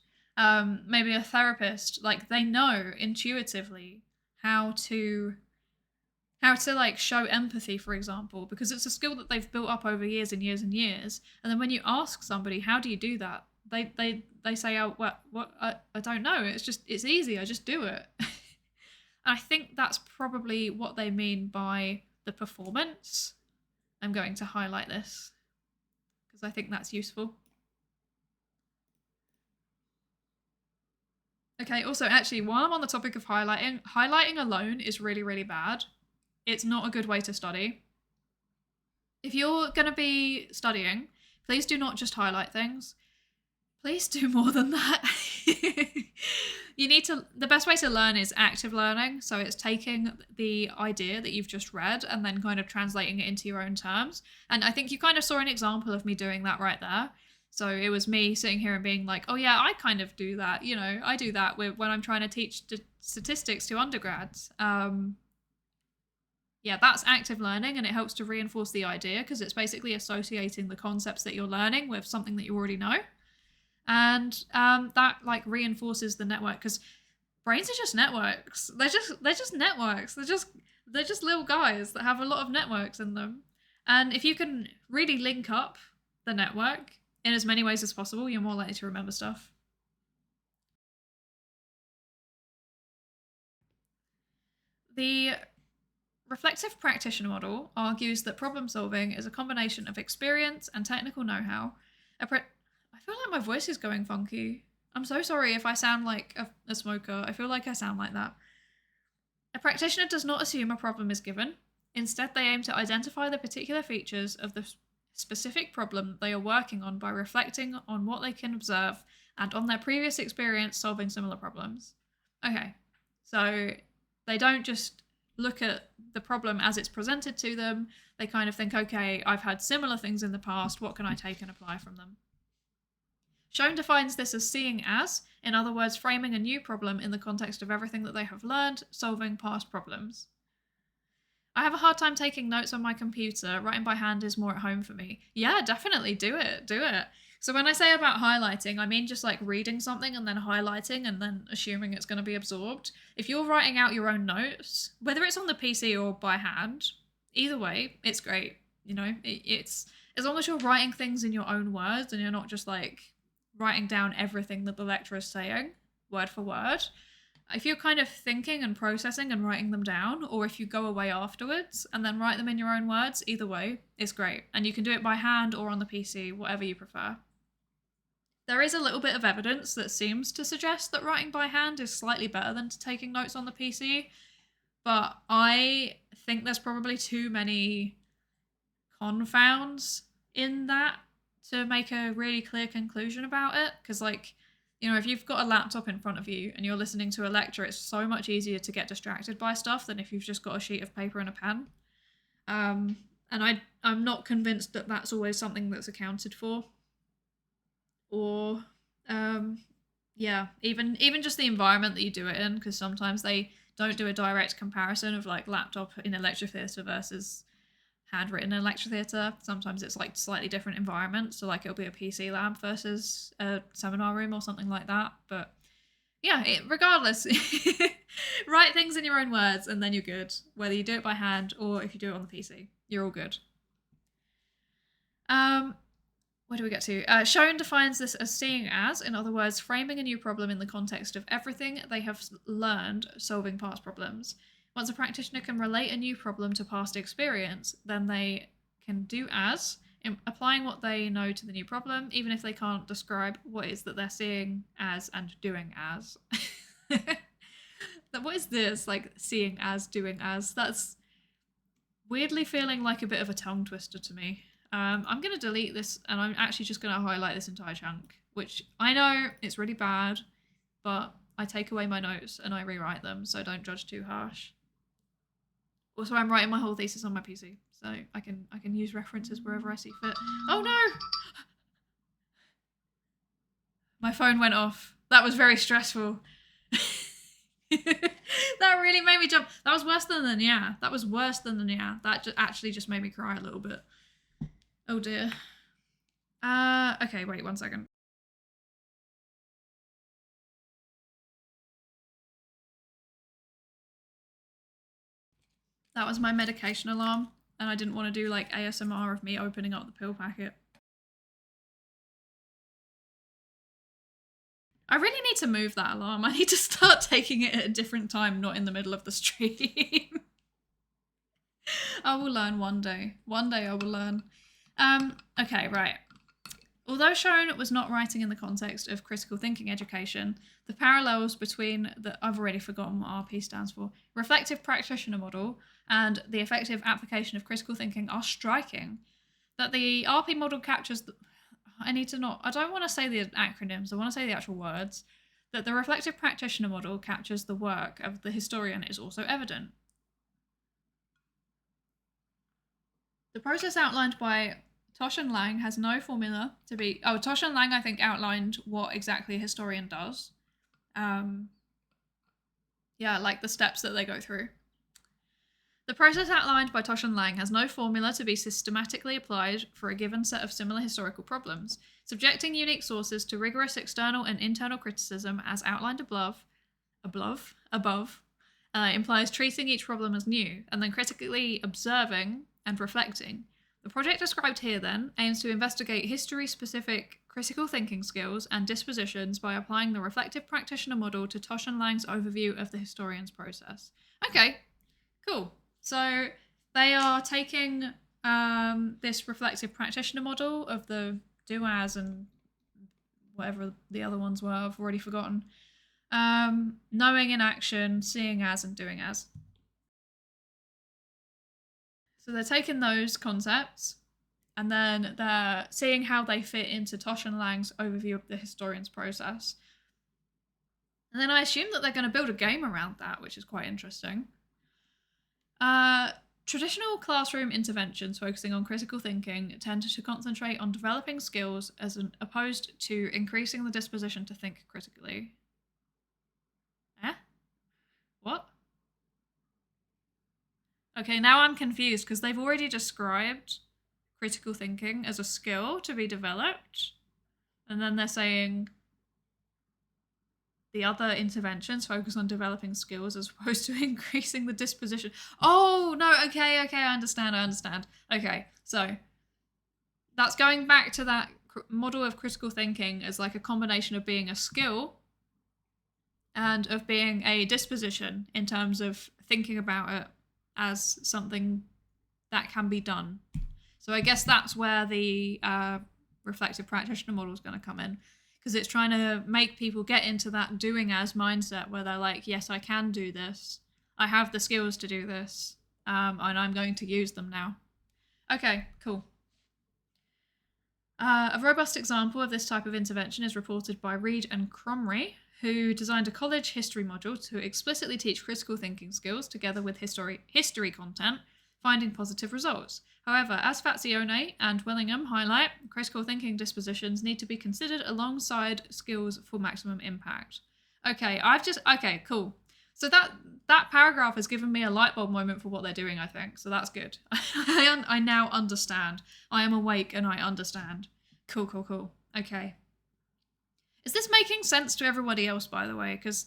Maybe a therapist, like, they know intuitively how to like show empathy, for example, because it's a skill that they've built up over years and years and years. And then when you ask somebody, how do you do that? They say, oh, what I don't know. It's easy. I just do it. I think that's probably what they mean by the performance. I'm going to highlight this because I think that's useful. Okay, also, actually, while I'm on the topic of highlighting alone is really, really bad. It's not a good way to study. If you're going to be studying, please do not just highlight things. Please do more than that. The best way to learn is active learning. So it's taking the idea that you've just read and then kind of translating it into your own terms. And I think you kind of saw an example of me doing that right there. So it was me sitting here and being like, oh yeah, I kind of do that. I do that when I'm trying to teach statistics to undergrads. Yeah, that's active learning, and it helps to reinforce the idea because it's basically associating the concepts that you're learning with something that you already know. And that like reinforces the network because brains are just networks. They're just networks. They're just little guys that have a lot of networks in them. And if you can really link up the network in as many ways as possible, you're more likely to remember stuff. The reflective practitioner model argues that problem solving is a combination of experience and technical know-how. I feel like my voice is going funky. I'm so sorry if I sound like a smoker. I feel like I sound like that. A practitioner does not assume a problem is given. Instead, they aim to identify the particular features of the specific problem they are working on by reflecting on what they can observe and on their previous experience solving similar problems. Okay, so they don't just look at the problem as it's presented to them. They kind of think, okay, I've had similar things in the past. What can I take and apply from them? Schoen defines this as seeing as, in other words, framing a new problem in the context of everything that they have learned, solving past problems. I have a hard time taking notes on my computer. Writing by hand is more at home for me. Yeah, definitely do it. Do it. So when I say about highlighting, I mean just like reading something and then highlighting and then assuming it's going to be absorbed. If you're writing out your own notes, whether it's on the PC or by hand, either way, it's great. It's as long as you're writing things in your own words and you're not just like writing down everything that the lecturer is saying, word for word. If you're kind of thinking and processing and writing them down, or if you go away afterwards and then write them in your own words, either way, it's great. And you can do it by hand or on the PC, whatever you prefer. There is a little bit of evidence that seems to suggest that writing by hand is slightly better than taking notes on the PC, but I think there's probably too many confounds in that to make a really clear conclusion about it. Because, like, if you've got a laptop in front of you and you're listening to a lecture, it's so much easier to get distracted by stuff than if you've just got a sheet of paper and a pen. And I'm not convinced that that's always something that's accounted for. Or, even just the environment that you do it in, because sometimes they don't do a direct comparison of like laptop in a lecture theatre versus handwritten in a lecture theatre. Sometimes it's like slightly different environments, so like it'll be a PC lab versus a seminar room or something like that. But yeah, regardless, write things in your own words and then you're good. Whether you do it by hand or if you do it on the PC, you're all good. Where do we get to? Schoen defines this as seeing as, in other words, framing a new problem in the context of everything they have learned solving past problems. Once a practitioner can relate a new problem to past experience, then they can do as, applying what they know to the new problem, even if they can't describe what it is that they're seeing as and doing as. What is this? Like, seeing as, doing as? That's weirdly feeling like a bit of a tongue twister to me. I'm going to delete this, and I'm actually just going to highlight this entire chunk, which I know it's really bad, but I take away my notes and I rewrite them, so don't judge too harsh. Also, I'm writing my whole thesis on my PC, so I can use references wherever I see fit. Oh no! My phone went off. That was very stressful. That really made me jump. That was worse than the yeah. That was worse than the yeah. That actually just made me cry a little bit. Oh dear. Okay, wait 1 second. That was my medication alarm, and I didn't want to do like ASMR of me opening up the pill packet. I really need to move that alarm. I need to start taking it at a different time, not in the middle of the stream. I will learn one day. One day I will learn. Okay, right. Although Sharon was not writing in the context of critical thinking education, the parallels between the, I've already forgotten what RP stands for, reflective practitioner model and the effective application of critical thinking are striking. That the RP model captures, I don't want to say the acronyms, I want to say the actual words. That the reflective practitioner model captures the work of the historian is also evident. The process outlined by Tosh and Lang has no formula to be... Oh, Tosh and Lang, I think, outlined what exactly a historian does. Yeah, like the steps that they go through. The process outlined by Tosh and Lang has no formula to be systematically applied for a given set of similar historical problems. Subjecting unique sources to rigorous external and internal criticism, as outlined above, implies treating each problem as new, and then critically observing and reflecting. The project described here, then, aims to investigate history-specific critical thinking skills and dispositions by applying the reflective practitioner model to Tosh and Lang's overview of the historian's process. Okay, cool. So they are taking this reflective practitioner model of the do-as and whatever the other ones were, I've already forgotten. Knowing in action, seeing as, and doing as. So they're taking those concepts and then they're seeing how they fit into Tosh and Lang's overview of the historian's process. And then I assume that they're going to build a game around that, which is quite interesting. Traditional classroom interventions focusing on critical thinking tend to concentrate on developing skills as opposed to increasing the disposition to think critically. What? Okay, now I'm confused because they've already described critical thinking as a skill to be developed. And then they're saying the other interventions focus on developing skills as opposed to increasing the disposition. Oh, no, okay, I understand. Okay, so that's going back to that model of critical thinking as like a combination of being a skill and of being a disposition in terms of thinking about it as something that can be done. So I guess that's where the reflective practitioner model is going to come in, because it's trying to make people get into that doing as mindset where they're like, yes, I can do this. I have the skills to do this, and I'm going to use them now. Okay, cool. A robust example of this type of intervention is reported by Reed and Cromrie, who designed a college history module to explicitly teach critical thinking skills together with history content, finding positive results. However, as Fazione and Willingham highlight, critical thinking dispositions need to be considered alongside skills for maximum impact. Okay, okay, cool. So that paragraph has given me a light bulb moment for what they're doing, I think. So that's good. I now understand. I am awake and I understand. Cool. Okay. Is this making sense to everybody else, by the way? Because,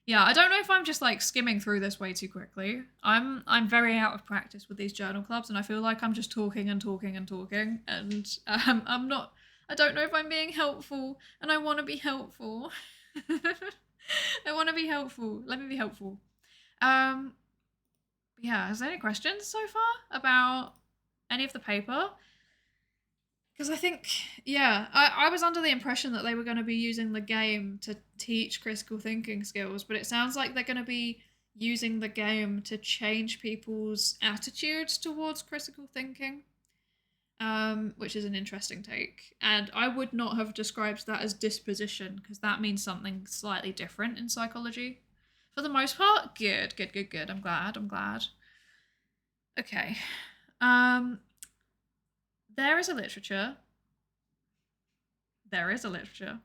yeah, I don't know if I'm just like skimming through this way too quickly. I'm very out of practice with these journal clubs, and I feel like I'm just talking, and I'm not. I don't know if I'm being helpful, and I want to be helpful. I want to be helpful. Let me be helpful. Yeah, is there any questions so far about any of the paper? Because I think, yeah, I was under the impression that they were going to be using the game to teach critical thinking skills, but it sounds like they're going to be using the game to change people's attitudes towards critical thinking. which is an interesting take. And I would not have described that as disposition because that means something slightly different in psychology. For the most part, good, good, good, good. I'm glad. I'm glad. Okay. There is a literature. There is a literature.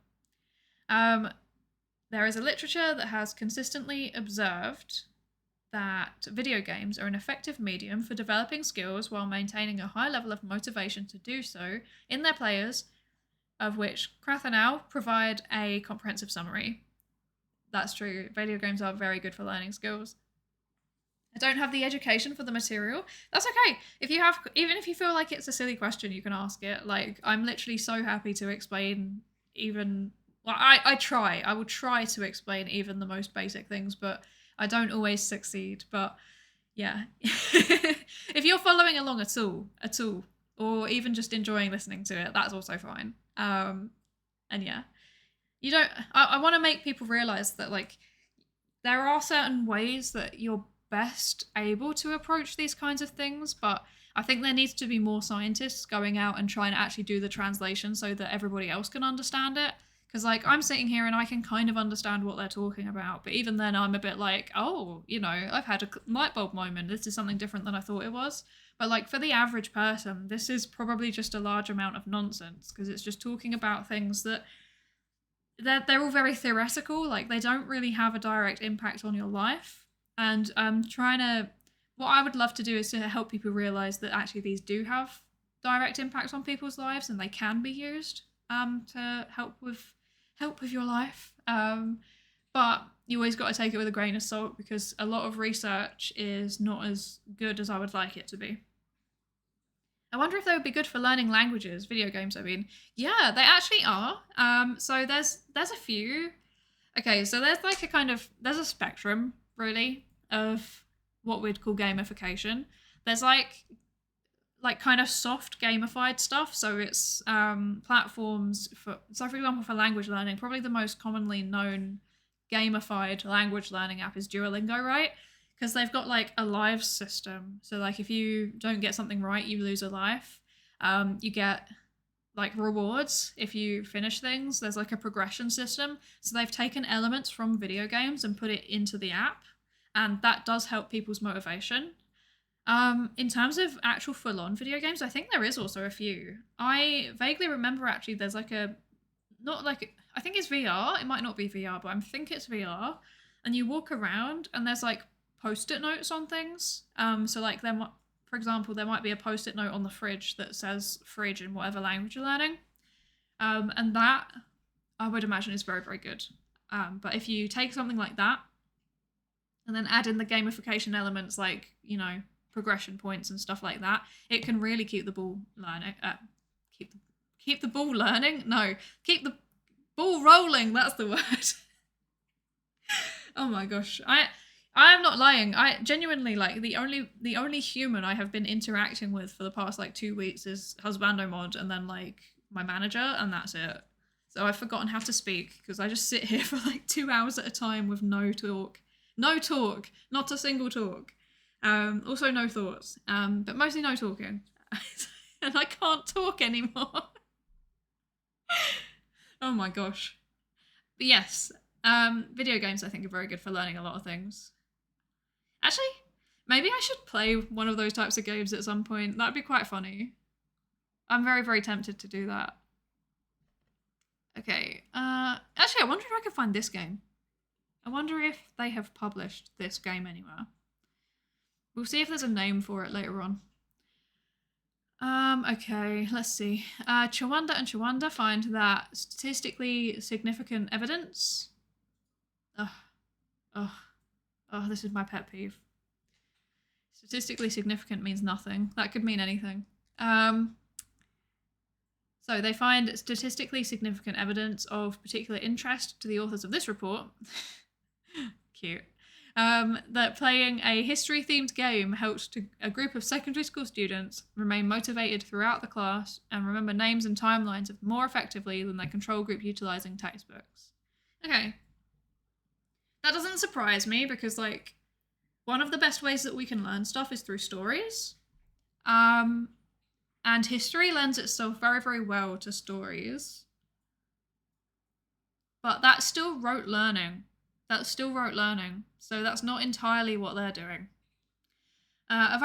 There is a literature that has consistently observed that video games are an effective medium for developing skills while maintaining a high level of motivation to do so in their players, of which Crathenau provide a comprehensive summary. That's true. Video games are very good for learning skills. I don't have the education for the material. That's okay. If you have, even if you feel like it's a silly question, you can ask it. Like, I'm literally so happy to explain even. Well, I try. I will try to explain even the most basic things, but I don't always succeed. But yeah, if you're following along at all, or even just enjoying listening to it, that's also fine. And yeah, you don't. I want to make people realize that like there are certain ways that you're best able to approach these kinds of things, but I think there needs to be more scientists going out and trying to actually do the translation so that everybody else can understand it. Because, like, I'm sitting here and I can kind of understand what they're talking about, but even then I'm a bit like, oh, you know, I've had a light bulb moment. This is something different than I thought it was. But, like, for the average person, this is probably just a large amount of nonsense because it's just talking about things that they're all very theoretical. Like, they don't really have a direct impact on your life. And what I would love to do is to help people realize that actually these do have direct impacts on people's lives and they can be used to help with your life. But you always got to take it with a grain of salt because a lot of research is not as good as I would like it to be. I wonder if they would be good for learning languages, video games, I mean. Yeah, they actually are. So there's a few. Okay, so there's like there's a spectrum, really, of what we'd call gamification. There's like kind of soft gamified stuff. So it's platforms for example, for language learning, probably the most commonly known gamified language learning app is Duolingo, right? Because they've got like a lives system. So like if you don't get something right, you lose a life. You get like rewards if you finish things. There's like a progression system. So they've taken elements from video games and put it into the app, and that does help people's motivation. In terms of actual full-on video games, I think there is also a few. I vaguely remember actually there's like I think it's VR. It might not be VR, but I think it's VR. And you walk around and there's like post-it notes on things. So like for example, there might be a post-it note on the fridge that says fridge in whatever language you're learning. And that I would imagine is very, very good. But if you take something like that and then add in the gamification elements like, you know, progression points and stuff like that, it can really keep the ball learning. Keep the ball learning? No, keep the ball rolling. That's the word. Oh my gosh. I am not lying. I genuinely like the only human I have been interacting with for the past like 2 weeks is Husbando Mod and then like my manager, and that's it. So I've forgotten how to speak because I just sit here for like 2 hours at a time with no talk. No talk. Not a single talk. Also no thoughts. But mostly no talking. And I can't talk anymore. Oh my gosh. But yes, video games I think are very good for learning a lot of things. Actually, maybe I should play one of those types of games at some point. That'd be quite funny. I'm very, very tempted to do that. Okay, actually I wonder if I could find this game. I wonder if they have published this game anywhere. We'll see if there's a name for it later on. Okay, let's see. Chawanda and Chawanda find that statistically significant evidence. This is my pet peeve. Statistically significant means nothing. That could mean anything. So they find statistically significant evidence of particular interest to the authors of this report. Cute. That playing a history-themed game helped a group of secondary school students remain motivated throughout the class and remember names and timelines more effectively than their control group utilizing textbooks. Okay. That doesn't surprise me because, like, one of the best ways that we can learn stuff is through stories. And history lends itself very, very well to stories. But that's still rote learning. So that's not entirely what they're doing. A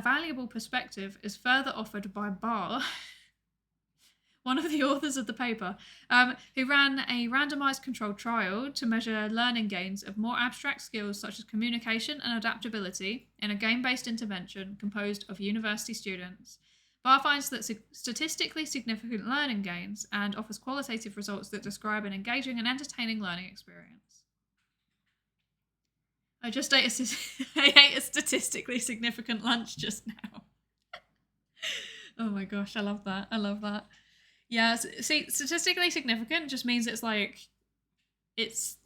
valuable perspective is further offered by Barr, one of the authors of the paper, who ran a randomized controlled trial to measure learning gains of more abstract skills such as communication and adaptability in a game-based intervention composed of university students. Barr finds that statistically significant learning gains and offers qualitative results that describe an engaging and entertaining learning experience. I just ate a statistically significant lunch just now. Oh my gosh, I love that. Yeah, see, statistically significant just means it's like it's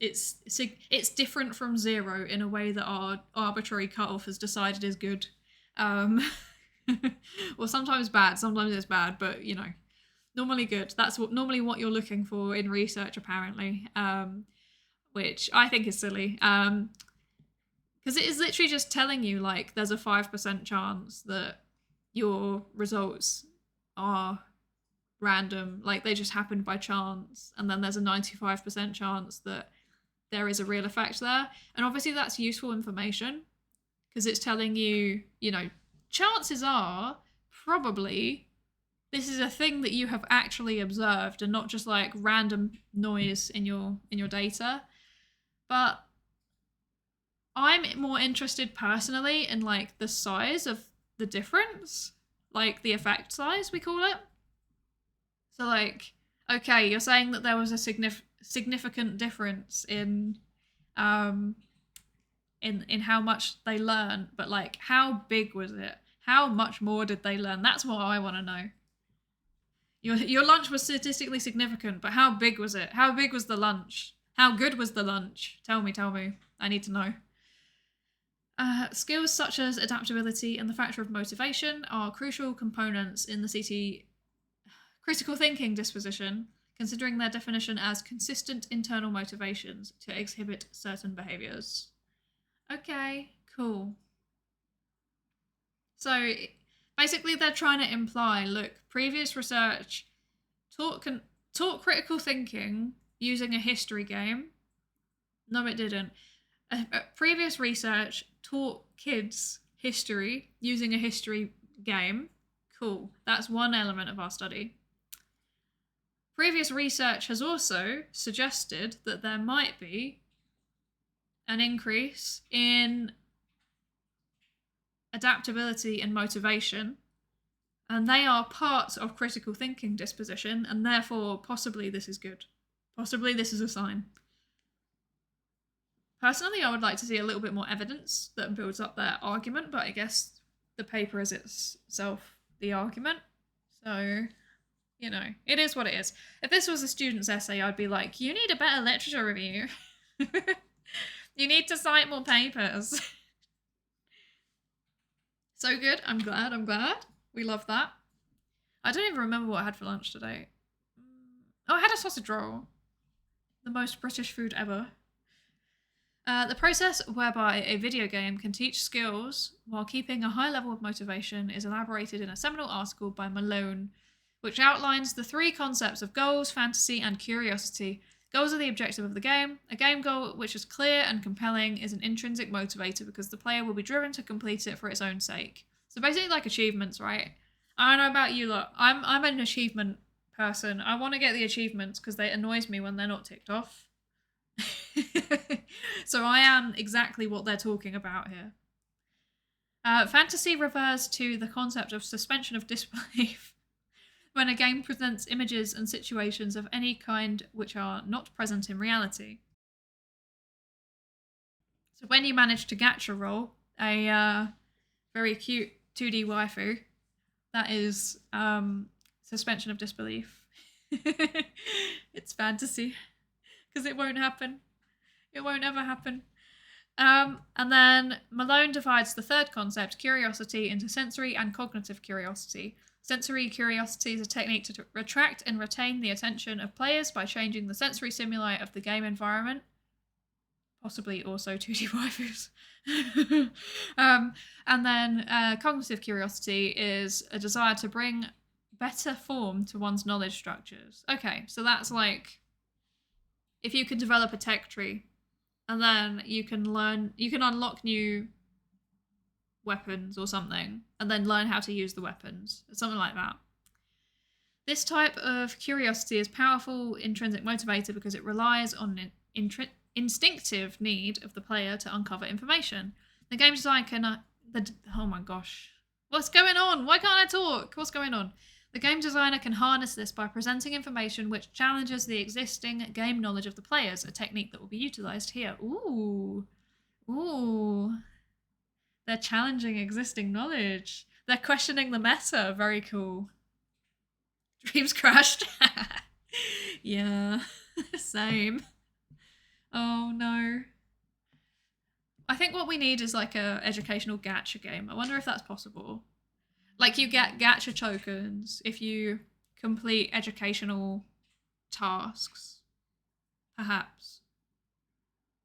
different from 0 in a way that our arbitrary cutoff has decided is good. Well, sometimes bad, sometimes it's bad, but you know, normally good. That's normally what you're looking for in research, apparently, which I think is silly. Because it is literally just telling you, like, there's a 5% chance that your results are random, like they just happened by chance, and then there's a 95% chance that there is a real effect there. And obviously that's useful information because it's telling you, you know, chances are probably this is a thing that you have actually observed and not just like random noise in your data. But I'm more interested personally in like the size of the difference, like the effect size, we call it. So like, okay, you're saying that there was a significant difference in how much they learned, but like how big was it? How much more did they learn? That's what I want to know. Your lunch was statistically significant, but how big was it? How big was the lunch? How good was the lunch? Tell me. I need to know. Skills such as adaptability and the factor of motivation are crucial components in the CT critical thinking disposition, considering their definition as consistent internal motivations to exhibit certain behaviours. Okay, cool. So basically they're trying to imply, look, previous research taught critical thinking using a history game. No, it didn't. Previous research taught kids history using a history game. Cool. That's one element of our study. Previous research has also suggested that there might be an increase in adaptability and motivation, and they are parts of critical thinking disposition, and therefore possibly this is good. Possibly this is a sign. Personally, I would like to see a little bit more evidence that builds up their argument, but I guess the paper is itself the argument. So, you know, it is what it is. If this was a student's essay, I'd be like, you need a better literature review. You need to cite more papers. So good. I'm glad. We love that. I don't even remember what I had for lunch today. Oh, I had a sausage roll. The most British food ever. The process whereby a video game can teach skills while keeping a high level of motivation is elaborated in a seminal article by Malone, which outlines the 3 concepts of goals, fantasy, and curiosity. Goals are the objective of the game. A game goal which is clear and compelling is an intrinsic motivator because the player will be driven to complete it for its own sake. So basically like achievements, right? I don't know about you lot. I'm an achievement person. I want to get the achievements because they annoys me when they're not ticked off. So I am exactly what they're talking about here. Fantasy refers to the concept of suspension of disbelief when a game presents images and situations of any kind which are not present in reality. So when you manage to gacha roll a very cute 2D waifu, that is suspension of disbelief. It's fantasy. Because it won't happen. It won't ever happen. And then Malone divides the 3rd concept, curiosity, into sensory and cognitive curiosity. Sensory curiosity is a technique to attract and retain the attention of players by changing the sensory stimuli of the game environment. possibly also 2D waifus. And then cognitive curiosity is a desire to bring better form to one's knowledge structures. Okay, so that's like if you can develop a tech tree and then you can unlock new weapons or something and then learn how to use the weapons, something like that. This type of curiosity is powerful intrinsic motivator because it relies on an instinctive need of the player to uncover information. The game design can oh my gosh, what's going on? Why can't I talk? What's going on? The game designer can harness this by presenting information which challenges the existing game knowledge of the players, a technique that will be utilized here. Ooh. They're challenging existing knowledge. They're questioning the meta. Very cool. Dreams crashed. Yeah, same. Oh no. I think what we need is like a educational gacha game. I wonder if that's possible. Like you get gacha tokens if you complete educational tasks. Perhaps.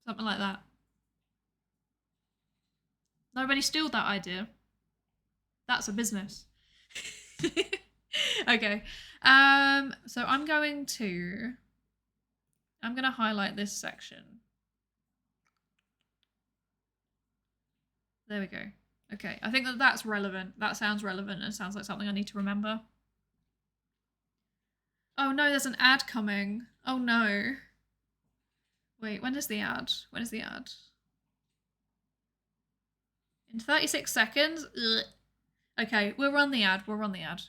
Something like that. Nobody steal that idea. That's a business. Okay. So I'm going to highlight this section. There we go. Okay, I think that's relevant. That sounds relevant and sounds like something I need to remember. Oh no, there's an ad coming. Oh no. Wait, when is the ad? When is the ad? In 36 seconds? Ugh. Okay, we'll run the ad. We'll run the ad.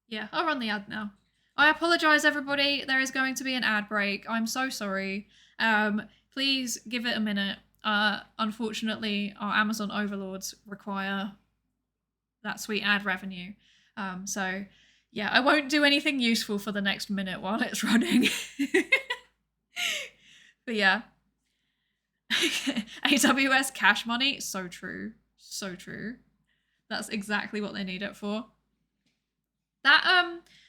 Yeah, I'll run the ad now. I apologize, everybody. There is going to be an ad break. I'm so sorry. Please give it a minute. Unfortunately, our Amazon overlords require that sweet ad revenue. So, yeah, I won't do anything useful for the next minute while it's running. But yeah. AWS Cash Money, so true. So true. That's exactly what they need it for. That,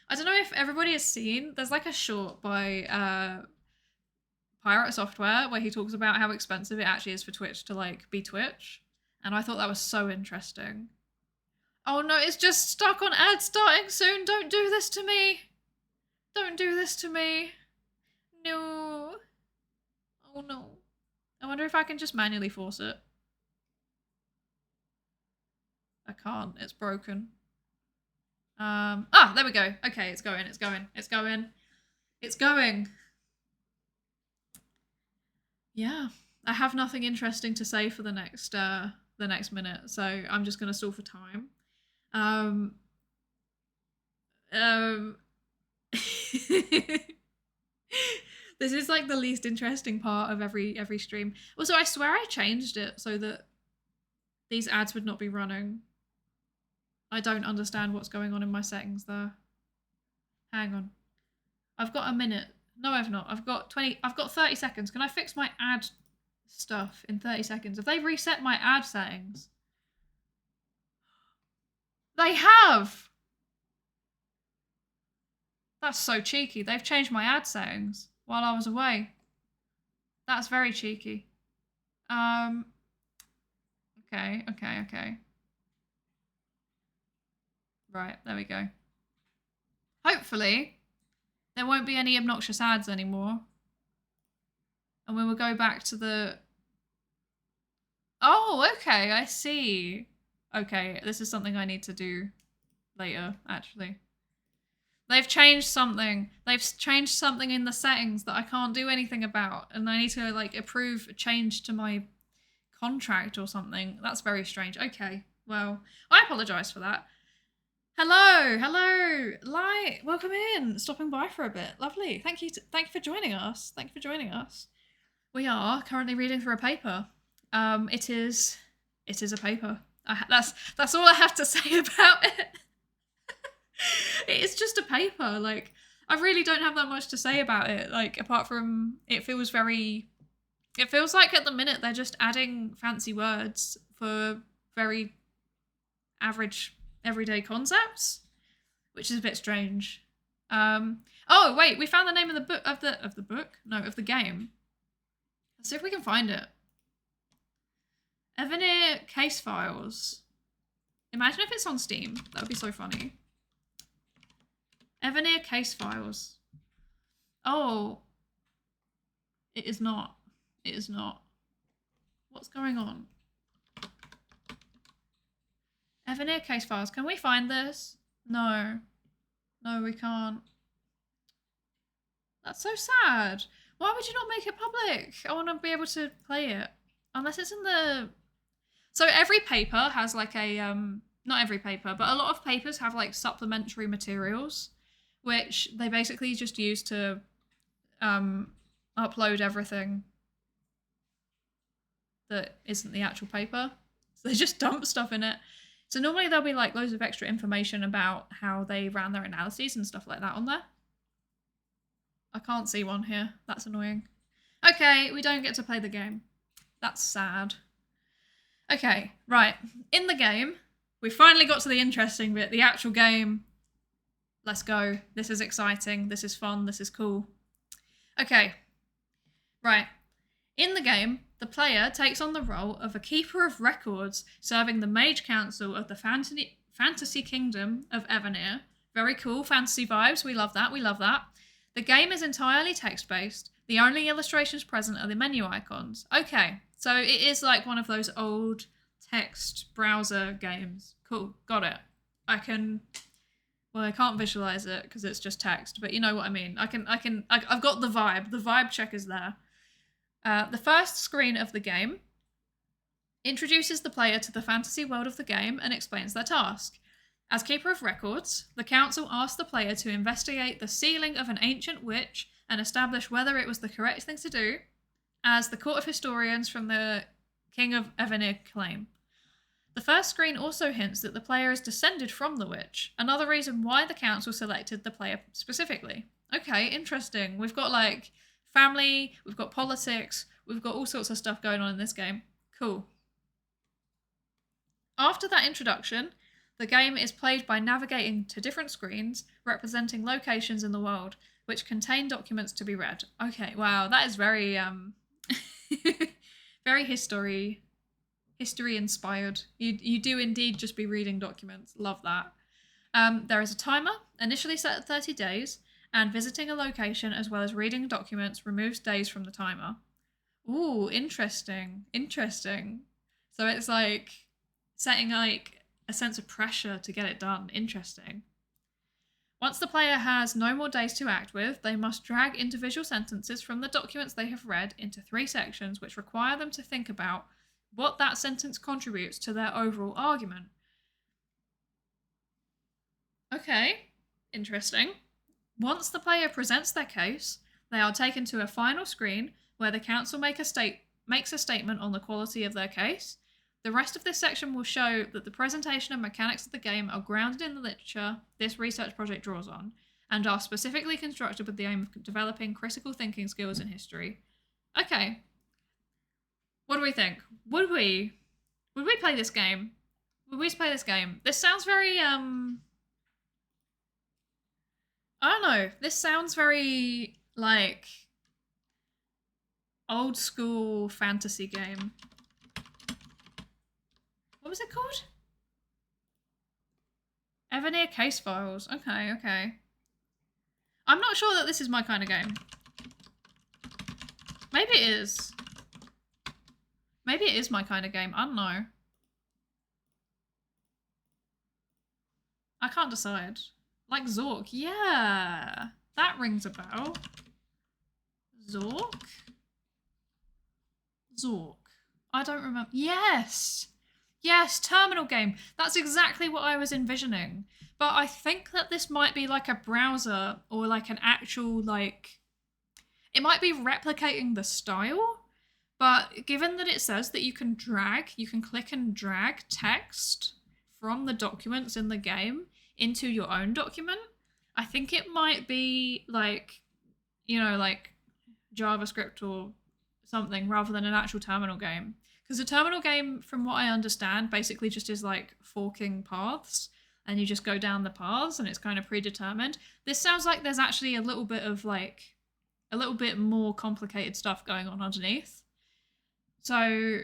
I don't know if everybody has seen, there's like a short by Pirate Software where he talks about how expensive it actually is for Twitch to like be Twitch. And I thought that was so interesting. Oh no, it's just stuck on ads starting soon. Don't do this to me. Don't do this to me. No. Oh no. I wonder if I can just manually force it. I can't, it's broken. There we go. Okay, it's going. Yeah, I have nothing interesting to say for the next minute, so I'm just gonna stall for time. This is like the least interesting part of every stream. Also, I swear I changed it so that these ads would not be running. I don't understand what's going on in my settings there. Hang on. I've got a minute. No, I've not. I've got 30 seconds. Can I fix my ad stuff in 30 seconds? Have they reset my ad settings? They have! That's so cheeky. They've changed my ad settings while I was away. That's very cheeky. Okay. Right, there we go. Hopefully, there won't be any obnoxious ads anymore. And we will go back to the... Oh, okay, I see. Okay, this is something I need to do later, actually. They've changed something. They've changed something in the settings that I can't do anything about. And I need to, like, approve a change to my contract or something. That's very strange. Okay, well, I apologise for that. Hello, Light, welcome in, stopping by for a bit. Lovely. Thank you for joining us. We are currently reading through a paper. It is a paper. That's all I have to say about it. It's just a paper. Like, I really don't have that much to say about it. Like, apart from it feels like at the minute they're just adding fancy words for very average everyday concepts, which is a bit strange. Oh wait, we found the name of the book of the game. Let's see if we can find it. Evanier case files. Imagine if it's on Steam. That would be so funny. Evanier case files. Oh. It is not. It is not. What's going on? Evanier case files. Can we find this? No. No, we can't. That's so sad. Why would you not make it public? I want to be able to play it. Unless it's in the... So every paper has like a... Not every paper, but a lot of papers have like supplementary materials, which they basically just use to upload everything that isn't the actual paper. So they just dump stuff in it. So normally there'll be like loads of extra information about how they ran their analyses and stuff like that on there. I can't see one here. That's annoying. Okay, we don't get to play the game. That's sad. Okay, right. In the game, we finally got to the interesting bit, the actual game. Let's go. This is exciting. This is fun. This is cool. Okay, right. In the game, the player takes on the role of a keeper of records serving the Mage Council of the fantasy kingdom of Evanier. Very cool, fantasy vibes. We love that. We love that. The game is entirely text-based. The only illustrations present are the menu icons. Okay, so it is like one of those old text browser games. Cool, got it. I can't visualize it because it's just text, but you know what I mean. I've got the vibe. The vibe check is there. The first screen of the game introduces the player to the fantasy world of the game and explains their task. As keeper of records, the council asks the player to investigate the sealing of an ancient witch and establish whether it was the correct thing to do, as the court of historians from the King of Evanier claim. The first screen also hints that the player is descended from the witch, another reason why the council selected the player specifically. Okay, interesting. We've got like family, we've got politics, we've got all sorts of stuff going on in this game. Cool. After that introduction, the game is played by navigating to different screens representing locations in the world, which contain documents to be read. Okay, wow, that is very, very history inspired. You do indeed just be reading documents. Love that. There is a timer, initially set at 30 days, and visiting a location as well as reading documents removes days from the timer. Ooh, interesting. Interesting. So it's like setting like a sense of pressure to get it done. Interesting. Once the player has no more days to act with, they must drag individual sentences from the documents they have read into 3 sections, which require them to think about what that sentence contributes to their overall argument. Okay, interesting. Once the player presents their case, they are taken to a final screen where the council makes a statement on the quality of their case. The rest of this section will show that the presentation and mechanics of the game are grounded in the literature this research project draws on, and are specifically constructed with the aim of developing critical thinking skills in history. Okay. What do we think? Would we play this game? Would we play this game? This sounds very, I don't know. This sounds very, like, old school fantasy game. What was it called? Evanier Case Files. Okay, okay. I'm not sure that this is my kind of game. Maybe it is. Maybe it is my kind of game. I don't know. I can't decide. Like Zork. Yeah. That rings a bell. Zork? Zork. I don't remember. Yes! Yes, terminal game. That's exactly what I was envisioning. But I think that this might be like a browser or like an actual, like... It might be replicating the style, but given that it says that you can click and drag text from the documents in the game into your own document, I think it might be like, you know, like JavaScript or something rather than an actual terminal game. Because a terminal game, from what I understand, basically just is like forking paths. and you just go down the paths and it's kind of predetermined. This sounds like there's actually a little bit more complicated stuff going on underneath. So,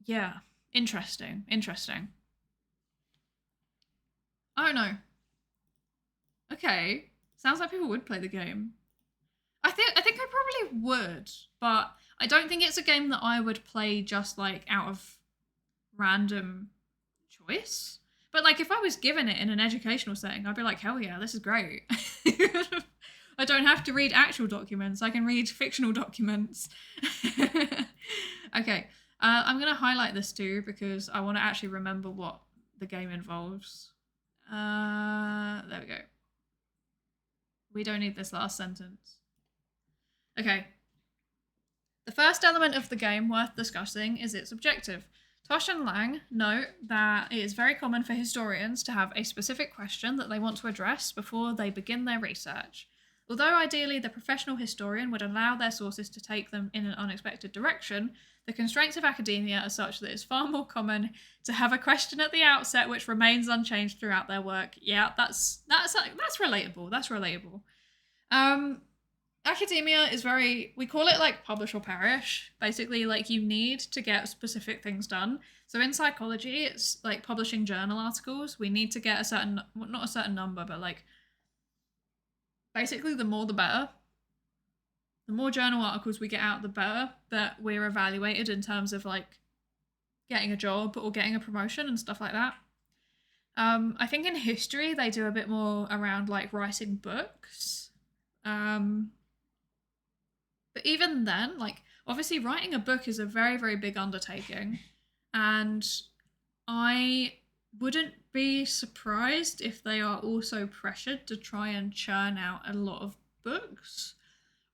yeah, interesting. I don't know. Okay, sounds like people would play the game. I think I probably would, but I don't think it's a game that I would play just like out of random choice. But like if I was given it in an educational setting, I'd be like, hell yeah, this is great. I don't have to read actual documents. I can read fictional documents. Okay, I'm going to highlight this too because I want to actually remember what the game involves. There we go. We don't need this last sentence. Okay. The first element of the game worth discussing is its objective. Tosh and Lang note that it is very common for historians to have a specific question that they want to address before they begin their research. Although ideally the professional historian would allow their sources to take them in an unexpected direction, the constraints of academia are such that it's far more common to have a question at the outset which remains unchanged throughout their work. Yeah, that's relatable. That's relatable. Academia is we call it like publish or perish. Basically, like you need to get specific things done. So in psychology, it's like publishing journal articles. We need to get not a certain number, but like basically the more the better. The more journal articles we get out, the better that we're evaluated in terms of like getting a job or getting a promotion and stuff like that. I think in history, they do a bit more around like writing books. But even then, like, obviously writing a book is a very, very big undertaking. And I wouldn't be surprised if they are also pressured to try and churn out a lot of books.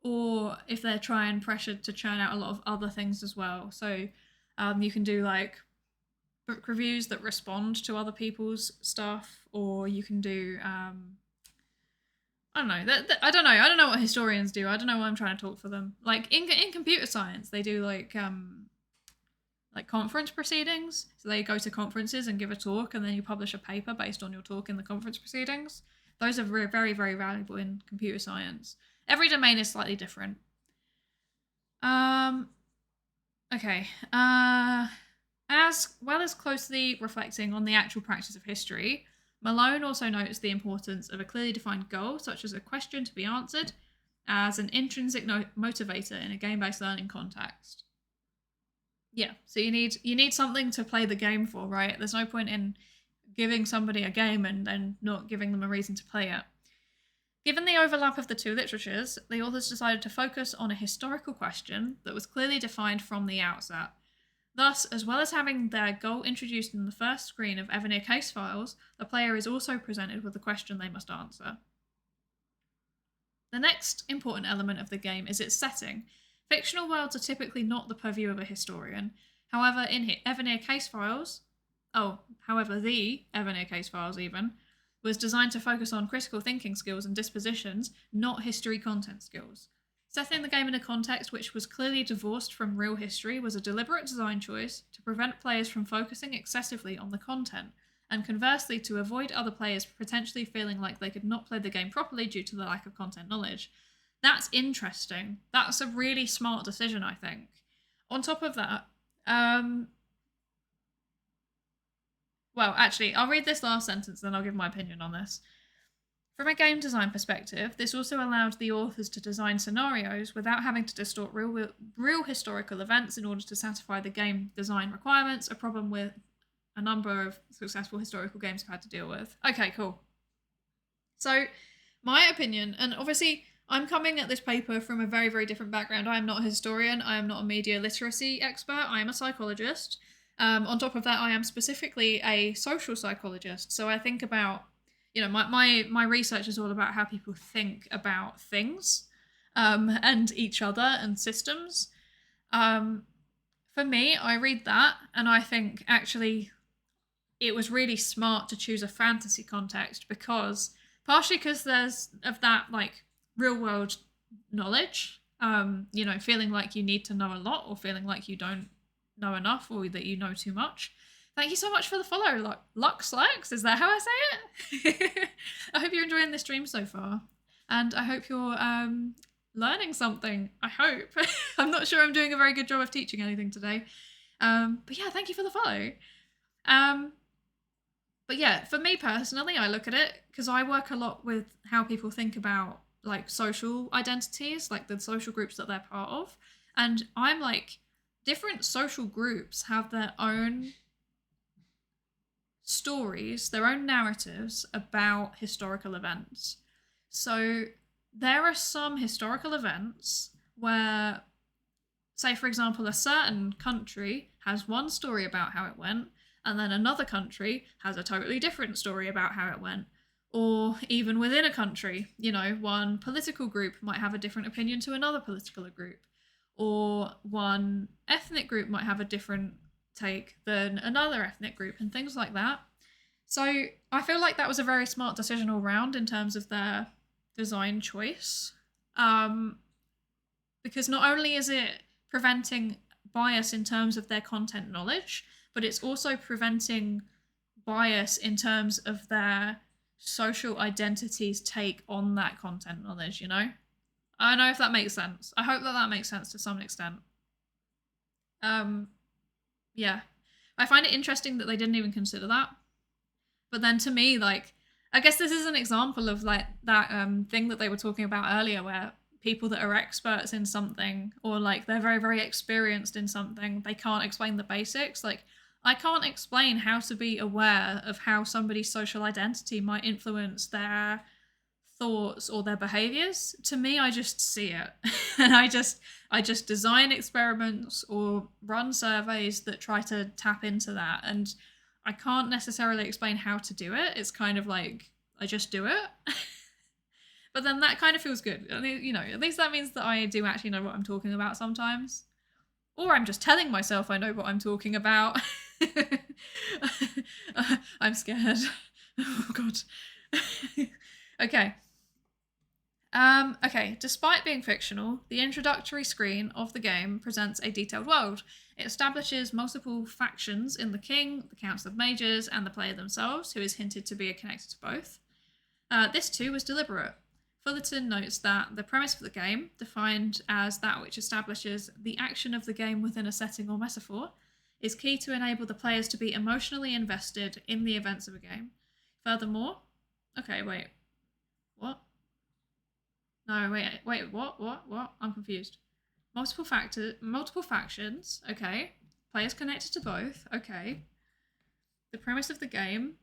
Or if they're pressured to churn out a lot of other things as well. So you can do like book reviews that respond to other people's stuff. Or you can do... I don't know. I don't know. I don't know what historians do. I don't know why I'm trying to talk for them. Like in computer science, they do like conference proceedings. So they go to conferences and give a talk, and then you publish a paper based on your talk in the conference proceedings. Those are very, very valuable in computer science. Every domain is slightly different. Okay. As well as closely reflecting on the actual practice of history, Malone also notes the importance of a clearly defined goal, such as a question to be answered, as an intrinsic motivator in a game-based learning context. Yeah, so you need something to play the game for, right? There's no point in giving somebody a game and then not giving them a reason to play it. Given the overlap of the two literatures, the authors decided to focus on a historical question that was clearly defined from the outset. Thus, as well as having their goal introduced in the first screen of Evanier case files, the player is also presented with the question they must answer. The next important element of the game is its setting. Fictional worlds are typically not the purview of a historian. However, the Evanier case files even, was designed to focus on critical thinking skills and dispositions, not history content skills. Setting the game in a context which was clearly divorced from real history was a deliberate design choice to prevent players from focusing excessively on the content, and conversely to avoid other players potentially feeling like they could not play the game properly due to the lack of content knowledge. That's interesting. That's a really smart decision, I think. On top of that, well, actually, I'll read this last sentence, then I'll give my opinion on this. From a game design perspective, this also allowed the authors to design scenarios without having to distort real historical events in order to satisfy the game design requirements, a problem with a number of successful historical games have had to deal with. Okay, cool. So, my opinion, and obviously I'm coming at this paper from a very, very different background. I am not a historian, I am not a media literacy expert, I am a psychologist. On top of that, I am specifically a social psychologist, so I think about my research is all about how people think about things and each other and systems. For me, I read that and I think actually it was really smart to choose a fantasy context partially because there's of that like real world knowledge, feeling like you need to know a lot or feeling like you don't know enough or that you know too much. Thank you so much for the follow, Luxlex. Is that how I say it? I hope you're enjoying this stream so far, and I hope you're learning something. I hope. I'm not sure I'm doing a very good job of teaching anything today, but yeah, thank you for the follow. But yeah, for me personally, I look at it because I work a lot with how people think about like social identities, like the social groups that they're part of, and I'm like, different social groups have their own stories, their own narratives about historical events. So there are some historical events where, say, for example, a certain country has one story about how it went, and then another country has a totally different story about how it went. Or even within a country, you know, one political group might have a different opinion to another political group. Or one ethnic group might have a different take than another ethnic group, and things like that. So I feel like that was a very smart decision all round in terms of their design choice. Because not only is it preventing bias in terms of their content knowledge, but it's also preventing bias in terms of their social identity's take on that content knowledge, you know? I don't know if that makes sense. I hope that that makes sense to some extent. Yeah. I find it interesting that they didn't even consider that. But then to me, like, I guess this is an example of like that thing that they were talking about earlier where people that are experts in something or like they're very, very experienced in something, they can't explain the basics. Like, I can't explain how to be aware of how somebody's social identity might influence their thoughts or their behaviors. To me, I just see it. And I just design experiments or run surveys that try to tap into that. And I can't necessarily explain how to do it. It's kind of like I just do it. But then that kind of feels good. You know, at least that means that I do actually know what I'm talking about sometimes. Or I'm just telling myself I know what I'm talking about. I'm scared. Oh, God. Okay. Okay, despite being fictional, the introductory screen of the game presents a detailed world. It establishes multiple factions in the King, the Council of Mages, and the player themselves, who is hinted to be connected to both. This too was deliberate. Fullerton notes that the premise of the game, defined as that which establishes the action of the game within a setting or metaphor, is key to enable the players to be emotionally invested in the events of a game. Furthermore, okay, wait, what? No, wait, what? I'm confused. Multiple factions, okay. Players connected to both, okay. The premise of the game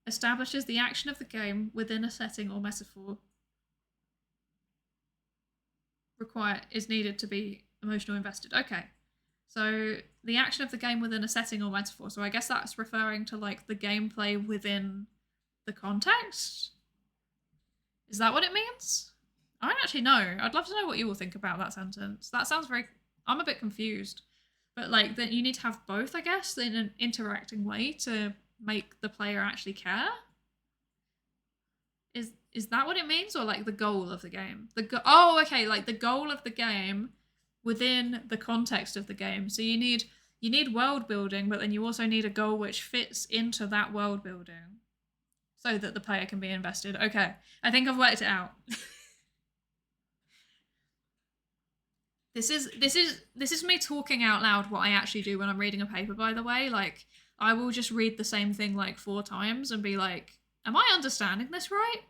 establishes the action of the game within a setting or metaphor is needed to be emotionally invested. Okay. So the action of the game within a setting or metaphor. So I guess that's referring to like the gameplay within the context. Is that what it means? I don't actually know. I'd love to know what you all think about that sentence. That sounds very... I'm a bit confused. But like, that you need to have both, I guess, in an interacting way to make the player actually care. Is that what it means? Or like the goal of the game? Oh, okay, like the goal of the game within the context of the game. So you need world building, but then you also need a goal which fits into that world building so that the player can be invested. Okay, I think I've worked it out. This is me talking out loud what I actually do when I'm reading a paper, by the way. Like, I will just read the same thing like 4 times and be like, am I understanding this right?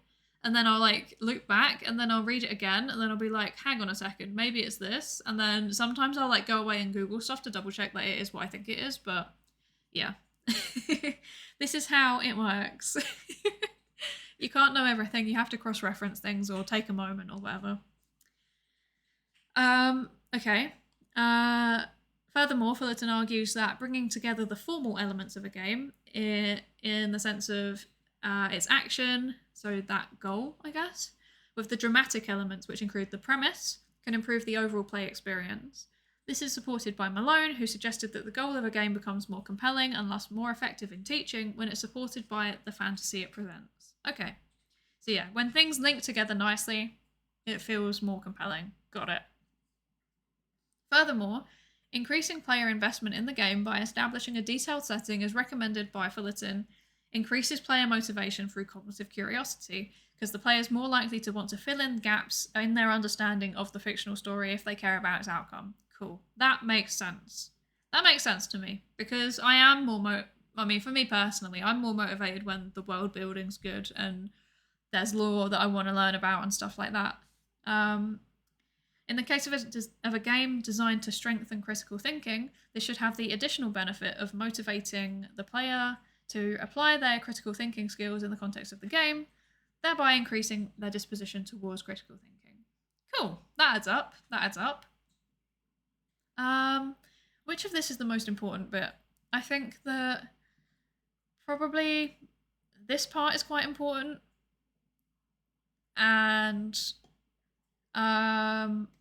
And then I'll like look back and then I'll read it again and then I'll be like, hang on a second, maybe it's this. And then sometimes I'll like go away and Google stuff to double check that it is what I think it is. But yeah, this is how it works. You can't know everything. You have to cross-reference things or take a moment or whatever. Okay. Furthermore, Fullerton argues that bringing together the formal elements of a game in the sense of its action, so that goal, I guess, with the dramatic elements, which include the premise, can improve the overall play experience. This is supported by Malone, who suggested that the goal of a game becomes more compelling and thus more effective in teaching when it's supported by the fantasy it presents. Okay. So yeah, when things link together nicely, it feels more compelling. Got it. Furthermore, Increasing player investment in the game by establishing a detailed setting as recommended by Fullerton increases player motivation through cognitive curiosity, because the player is more likely to want to fill in gaps in their understanding of the fictional story if they care about its outcome. Cool. That makes sense. That makes sense to me, because I am more for me personally, I'm more motivated when the world building's good and there's lore that I want to learn about and stuff like that. In the case of a game designed to strengthen critical thinking, this should have the additional benefit of motivating the player to apply their critical thinking skills in the context of the game, thereby increasing their disposition towards critical thinking. Cool, that adds up. Which of this is the most important bit? I think that probably this part is quite important. And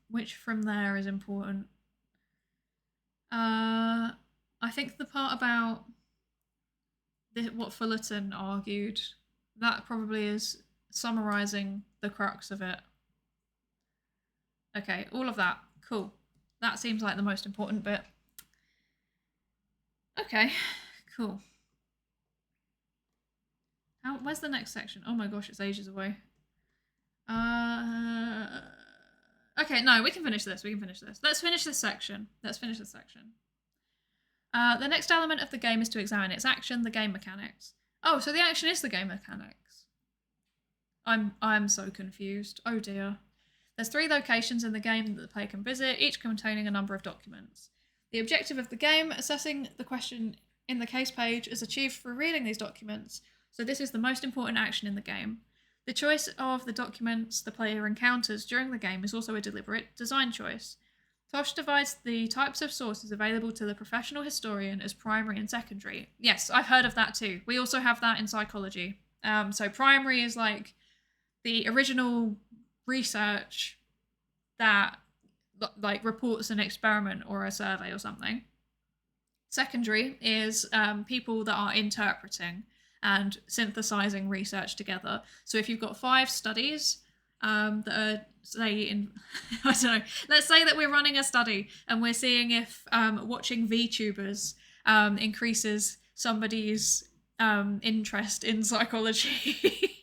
which from there is important? I think the part about what Fullerton argued, that probably is summarizing the crux of it. Okay, all of that. Cool. That seems like the most important bit. Okay, cool. Where's the next section? Oh my gosh, it's ages away. Okay, no, we can finish this. Let's finish this section. The next element of the game is to examine its action, the game mechanics. Oh, so the action is the game mechanics. I'm so confused. Oh dear. There's 3 locations in the game that the player can visit, each containing a number of documents. The objective of the game, assessing the question in the case page, is achieved through reading these documents, so this is the most important action in the game. The choice of the documents the player encounters during the game is also a deliberate design choice. Tosh divides the types of sources available to the professional historian as primary and secondary. Yes, I've heard of that too. We also have that in psychology. So primary is like the original research that like reports an experiment or a survey or something. Secondary is people that are interpreting and synthesizing research together. So if you've got 5 studies that are, say, in, I don't know, let's say that we're running a study and we're seeing if watching VTubers increases somebody's interest in psychology.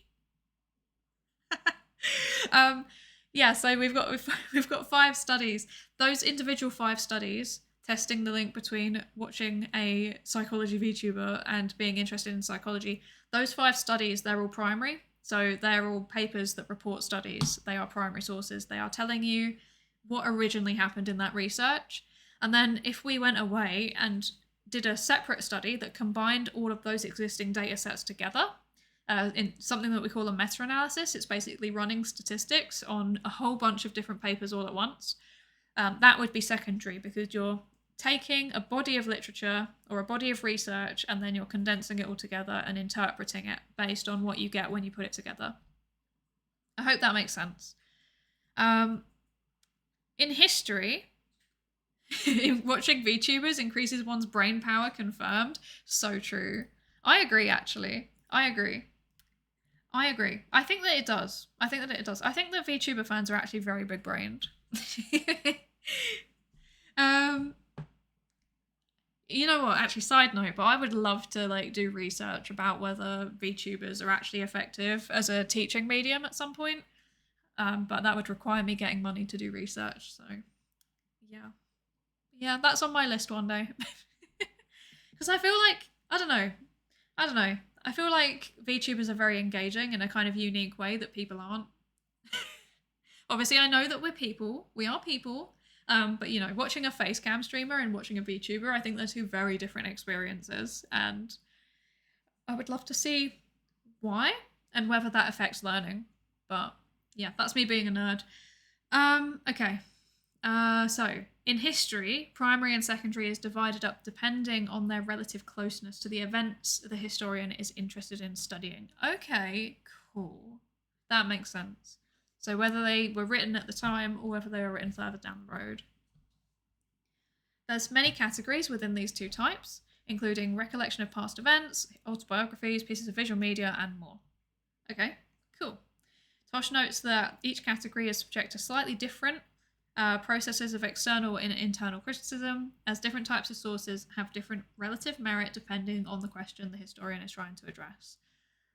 Yeah, so we've got 5 studies. Those individual 5 studies testing the link between watching a psychology VTuber and being interested in psychology. Those 5 studies, they're all primary. So they're all papers that report studies. They are primary sources. They are telling you what originally happened in that research. And then if we went away and did a separate study that combined all of those existing data sets together, in something that we call a meta-analysis, it's basically running statistics on a whole bunch of different papers all at once. That would be secondary, because you're taking a body of literature or a body of research and then you're condensing it all together and interpreting it based on what you get when you put it together. I hope that makes sense. In history, watching VTubers increases one's brain power, confirmed. So true. I agree, actually. I agree. I think that it does. I think that VTuber fans are actually very big-brained. You know what? Actually, side note, but I would love to like do research about whether VTubers are actually effective as a teaching medium at some point. But that would require me getting money to do research. So, yeah, that's on my list one day. Because I feel like I don't know. I feel like VTubers are very engaging in a kind of unique way that people aren't. Obviously, I know that we're people. We are people. But, you know, watching a facecam streamer and watching a VTuber, I think they're 2 very different experiences. And I would love to see why and whether that affects learning. But, yeah, that's me being a nerd. Okay. So, in history, primary and secondary is divided up depending on their relative closeness to the events the historian is interested in studying. Okay, cool. That makes sense. So whether they were written at the time or whether they were written further down the road. There's many categories within these 2 types, including recollection of past events, autobiographies, pieces of visual media, and more. Okay, cool. Tosh notes that each category is subject to slightly different processes of external and internal criticism, as different types of sources have different relative merit depending on the question the historian is trying to address.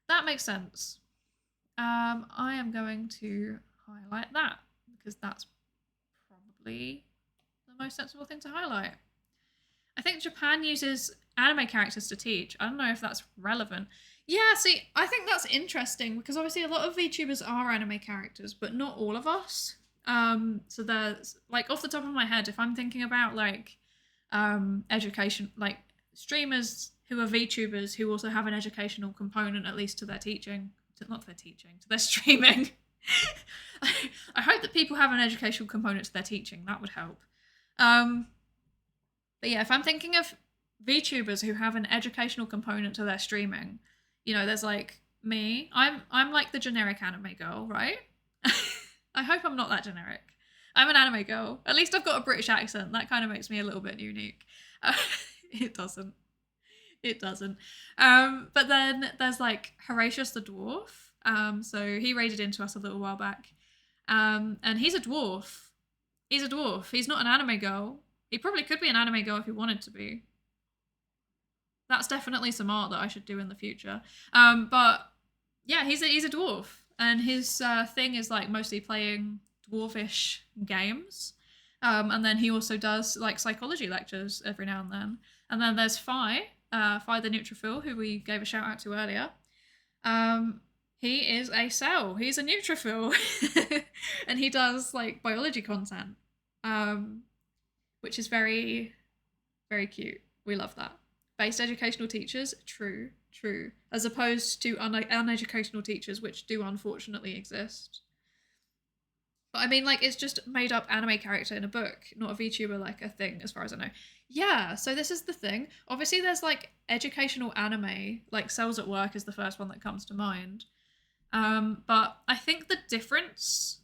That makes sense. I am going to highlight that because that's probably the most sensible thing to highlight. I think Japan uses anime characters to teach. I don't know if that's relevant. Yeah, see, I think that's interesting because obviously a lot of VTubers are anime characters, but not all of us. So there's like off the top of my head, if I'm thinking about like education, like streamers who are VTubers who also have an educational component at least to their teaching, not to their teaching, to their streaming. I hope that people have an educational component to their teaching. That would help. But yeah, if I'm thinking of VTubers who have an educational component to their streaming, you know, there's like me. I'm like the generic anime girl, right? I hope I'm not that generic. I'm an anime girl. At least I've got a British accent. That kind of makes me a little bit unique. It doesn't. It doesn't. But then there's like Horatius the dwarf. So he raided into us a little while back. And he's a dwarf. He's a dwarf. He's not an anime girl. He probably could be an anime girl if he wanted to be. That's definitely some art that I should do in the future. But yeah, he's a dwarf. And his thing is like mostly playing dwarfish games. And then he also does like psychology lectures every now and then. And then there's Phi the neutrophil, who we gave a shout out to earlier. He is a cell. He's a neutrophil. And he does like biology content, which is very, very cute. We love that. Based educational teachers, true. As opposed to uneducational teachers, which do unfortunately exist. But I mean, like, it's just made up anime character in a book, not a VTuber, like, a thing, as far as I know. Yeah, so this is the thing. Obviously, there's, like, educational anime, like, Cells at Work is the first one that comes to mind. But I think the difference,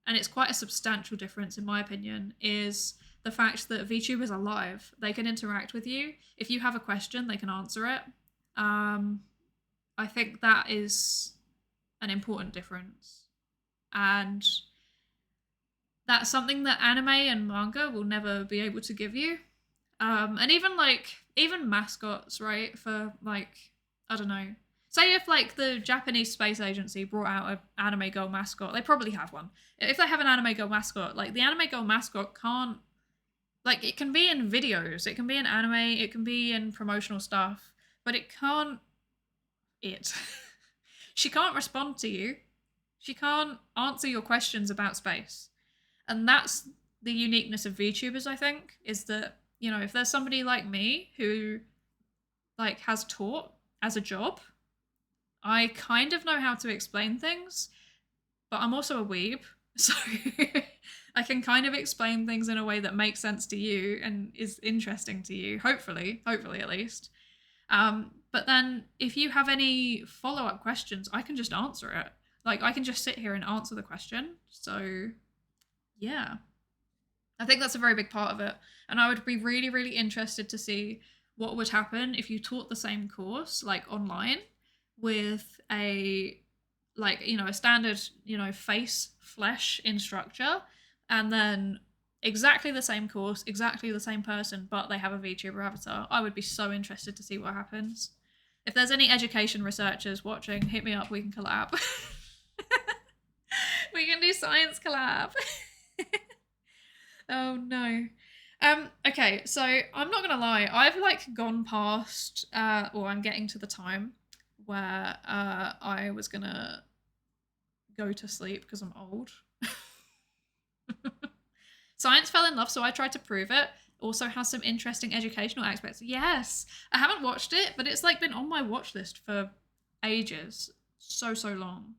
and it's quite a substantial difference in my opinion, is the fact that VTubers are live. They can interact with you. If you have a question, they can answer it. I think that is an important difference. And that's something that anime and manga will never be able to give you. And even mascots, right? For like, I don't know. Say if like the Japanese space agency brought out an anime girl mascot, they probably have one. If they have an anime girl mascot, like the anime girl mascot can't, like it can be in videos, it can be in anime, it can be in promotional stuff, but it can't, she can't respond to you. She can't answer your questions about space. And that's the uniqueness of VTubers, I think, is that, you know, if there's somebody like me who like has taught as a job, I kind of know how to explain things, but I'm also a weeb, so I can kind of explain things in a way that makes sense to you and is interesting to you, hopefully at least. But then if you have any follow-up questions, I can just answer it. Like, I can just sit here and answer the question. So, yeah. I think that's a very big part of it. And I would be really, really interested to see what would happen if you taught the same course, like, online with a, like, you know, a standard, you know, face, flesh instructor, and then exactly the same course, exactly the same person, but they have a VTuber avatar. I would be so interested to see what happens. If there's any education researchers watching, hit me up, we can collab. We can do science collab. Oh no. Okay, so I'm not gonna lie, I've like gone past or I'm getting to the time where I was gonna go to sleep because I'm old. Science fell in love, so I tried to prove it. Also has some interesting educational aspects. Yes, I haven't watched it, but it's like been on my watch list for ages. So long.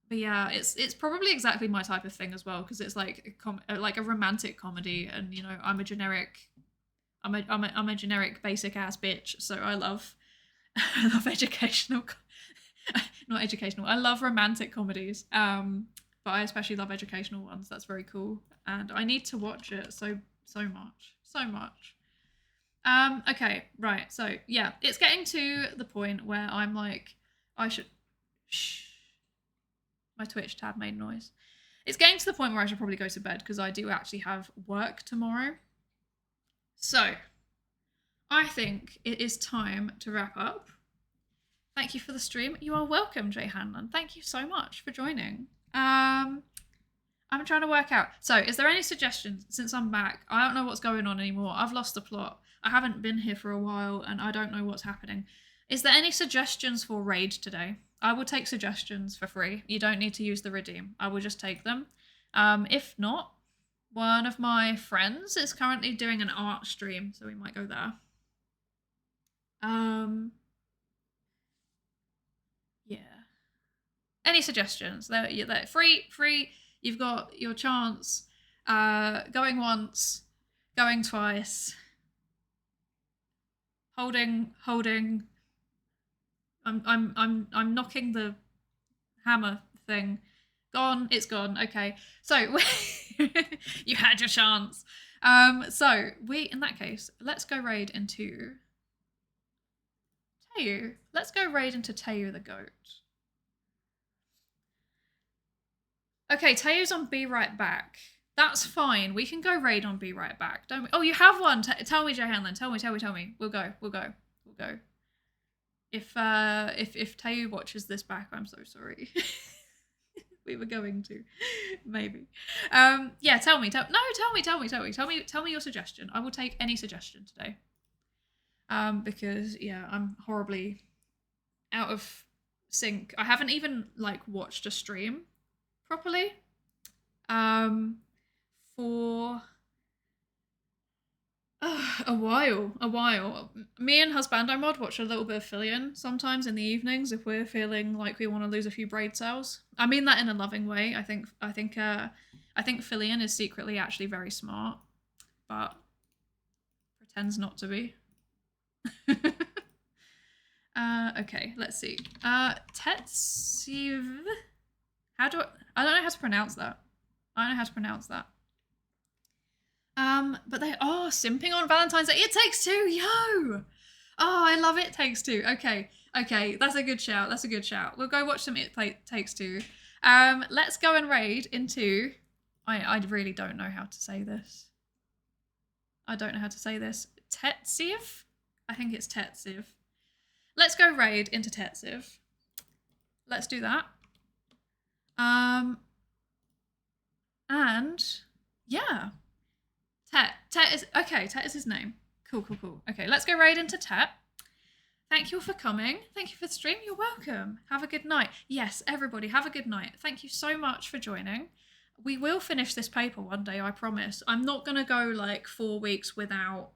But yeah, it's probably exactly my type of thing as well, because it's like a romantic comedy, and you know, I'm a generic basic ass bitch, so I love educational not educational. I love romantic comedies. But I especially love educational ones. That's very cool. And I need to watch it so much. Okay, right. So yeah, it's getting to the point where I'm like, I should shh. My Twitch tab made noise. It's getting to the point where I should probably go to bed because I do actually have work tomorrow. So, I think it is time to wrap up. Thank you for the stream. You are welcome, Jay Hanlon. Thank you so much for joining. I'm trying to work out. So, is there any suggestions since I'm back? I don't know what's going on anymore. I've lost the plot. I haven't been here for a while and I don't know what's happening. Is there any suggestions for raid today? I will take suggestions for free. You don't need to use the redeem. I will just take them. If not, one of my friends is currently doing an art stream, so we might go there. Yeah. Any suggestions? They're free. You've got your chance. Going once, going twice. Holding. I'm knocking the hammer thing. Gone. It's gone. Okay. So you had your chance. So in that case, let's go raid into Tayu. Let's go raid into Tayu the goat. Okay, Tayu's on Be Right Back. That's fine. We can go raid on Be Right Back, don't we? Oh, you have one. Tell me, Jay Hanlon. Tell me. We'll go. If Tayu watches this back, I'm so sorry. We were going to, maybe. Yeah, tell me your suggestion. I will take any suggestion today. Because yeah, I'm horribly out of sync. I haven't even like watched a stream properly for a while. Me and Husbando Mod watch a little bit of Fillion sometimes in the evenings if we're feeling like we want to lose a few braid cells. I mean that in a loving way. I think Fillion is secretly actually very smart, but pretends not to be. Okay, let's see. Tetsiv. I don't know how to pronounce that. But they are simping on Valentine's Day. It Takes Two, yo! Oh, I love It Takes Two. Okay, that's a good shout. We'll go watch some It Takes Two. Let's go and raid into. I really don't know how to say this. Tetsiv? I think it's Tetsiv. Let's go raid into Tetsiv. Let's do that. And yeah. Tet is his name. Cool. Okay, let's go raid into Tet. Thank you for coming. Thank you for the stream. You're welcome. Have a good night. Yes, everybody, have a good night. Thank you so much for joining. We will finish this paper one day, I promise. I'm not going to go like 4 weeks without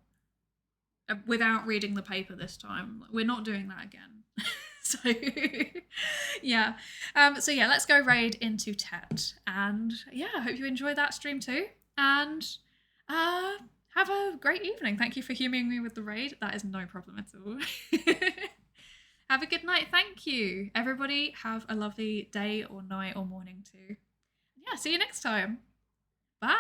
reading the paper this time. We're not doing that again. So yeah. So yeah, let's go raid into Tet. And yeah, I hope you enjoyed that stream too. And have a great evening. Thank you for humouring me with the raid. That is no problem at all. Have a good night. Thank you. Everybody have a lovely day or night or morning too. Yeah, see you next time. Bye.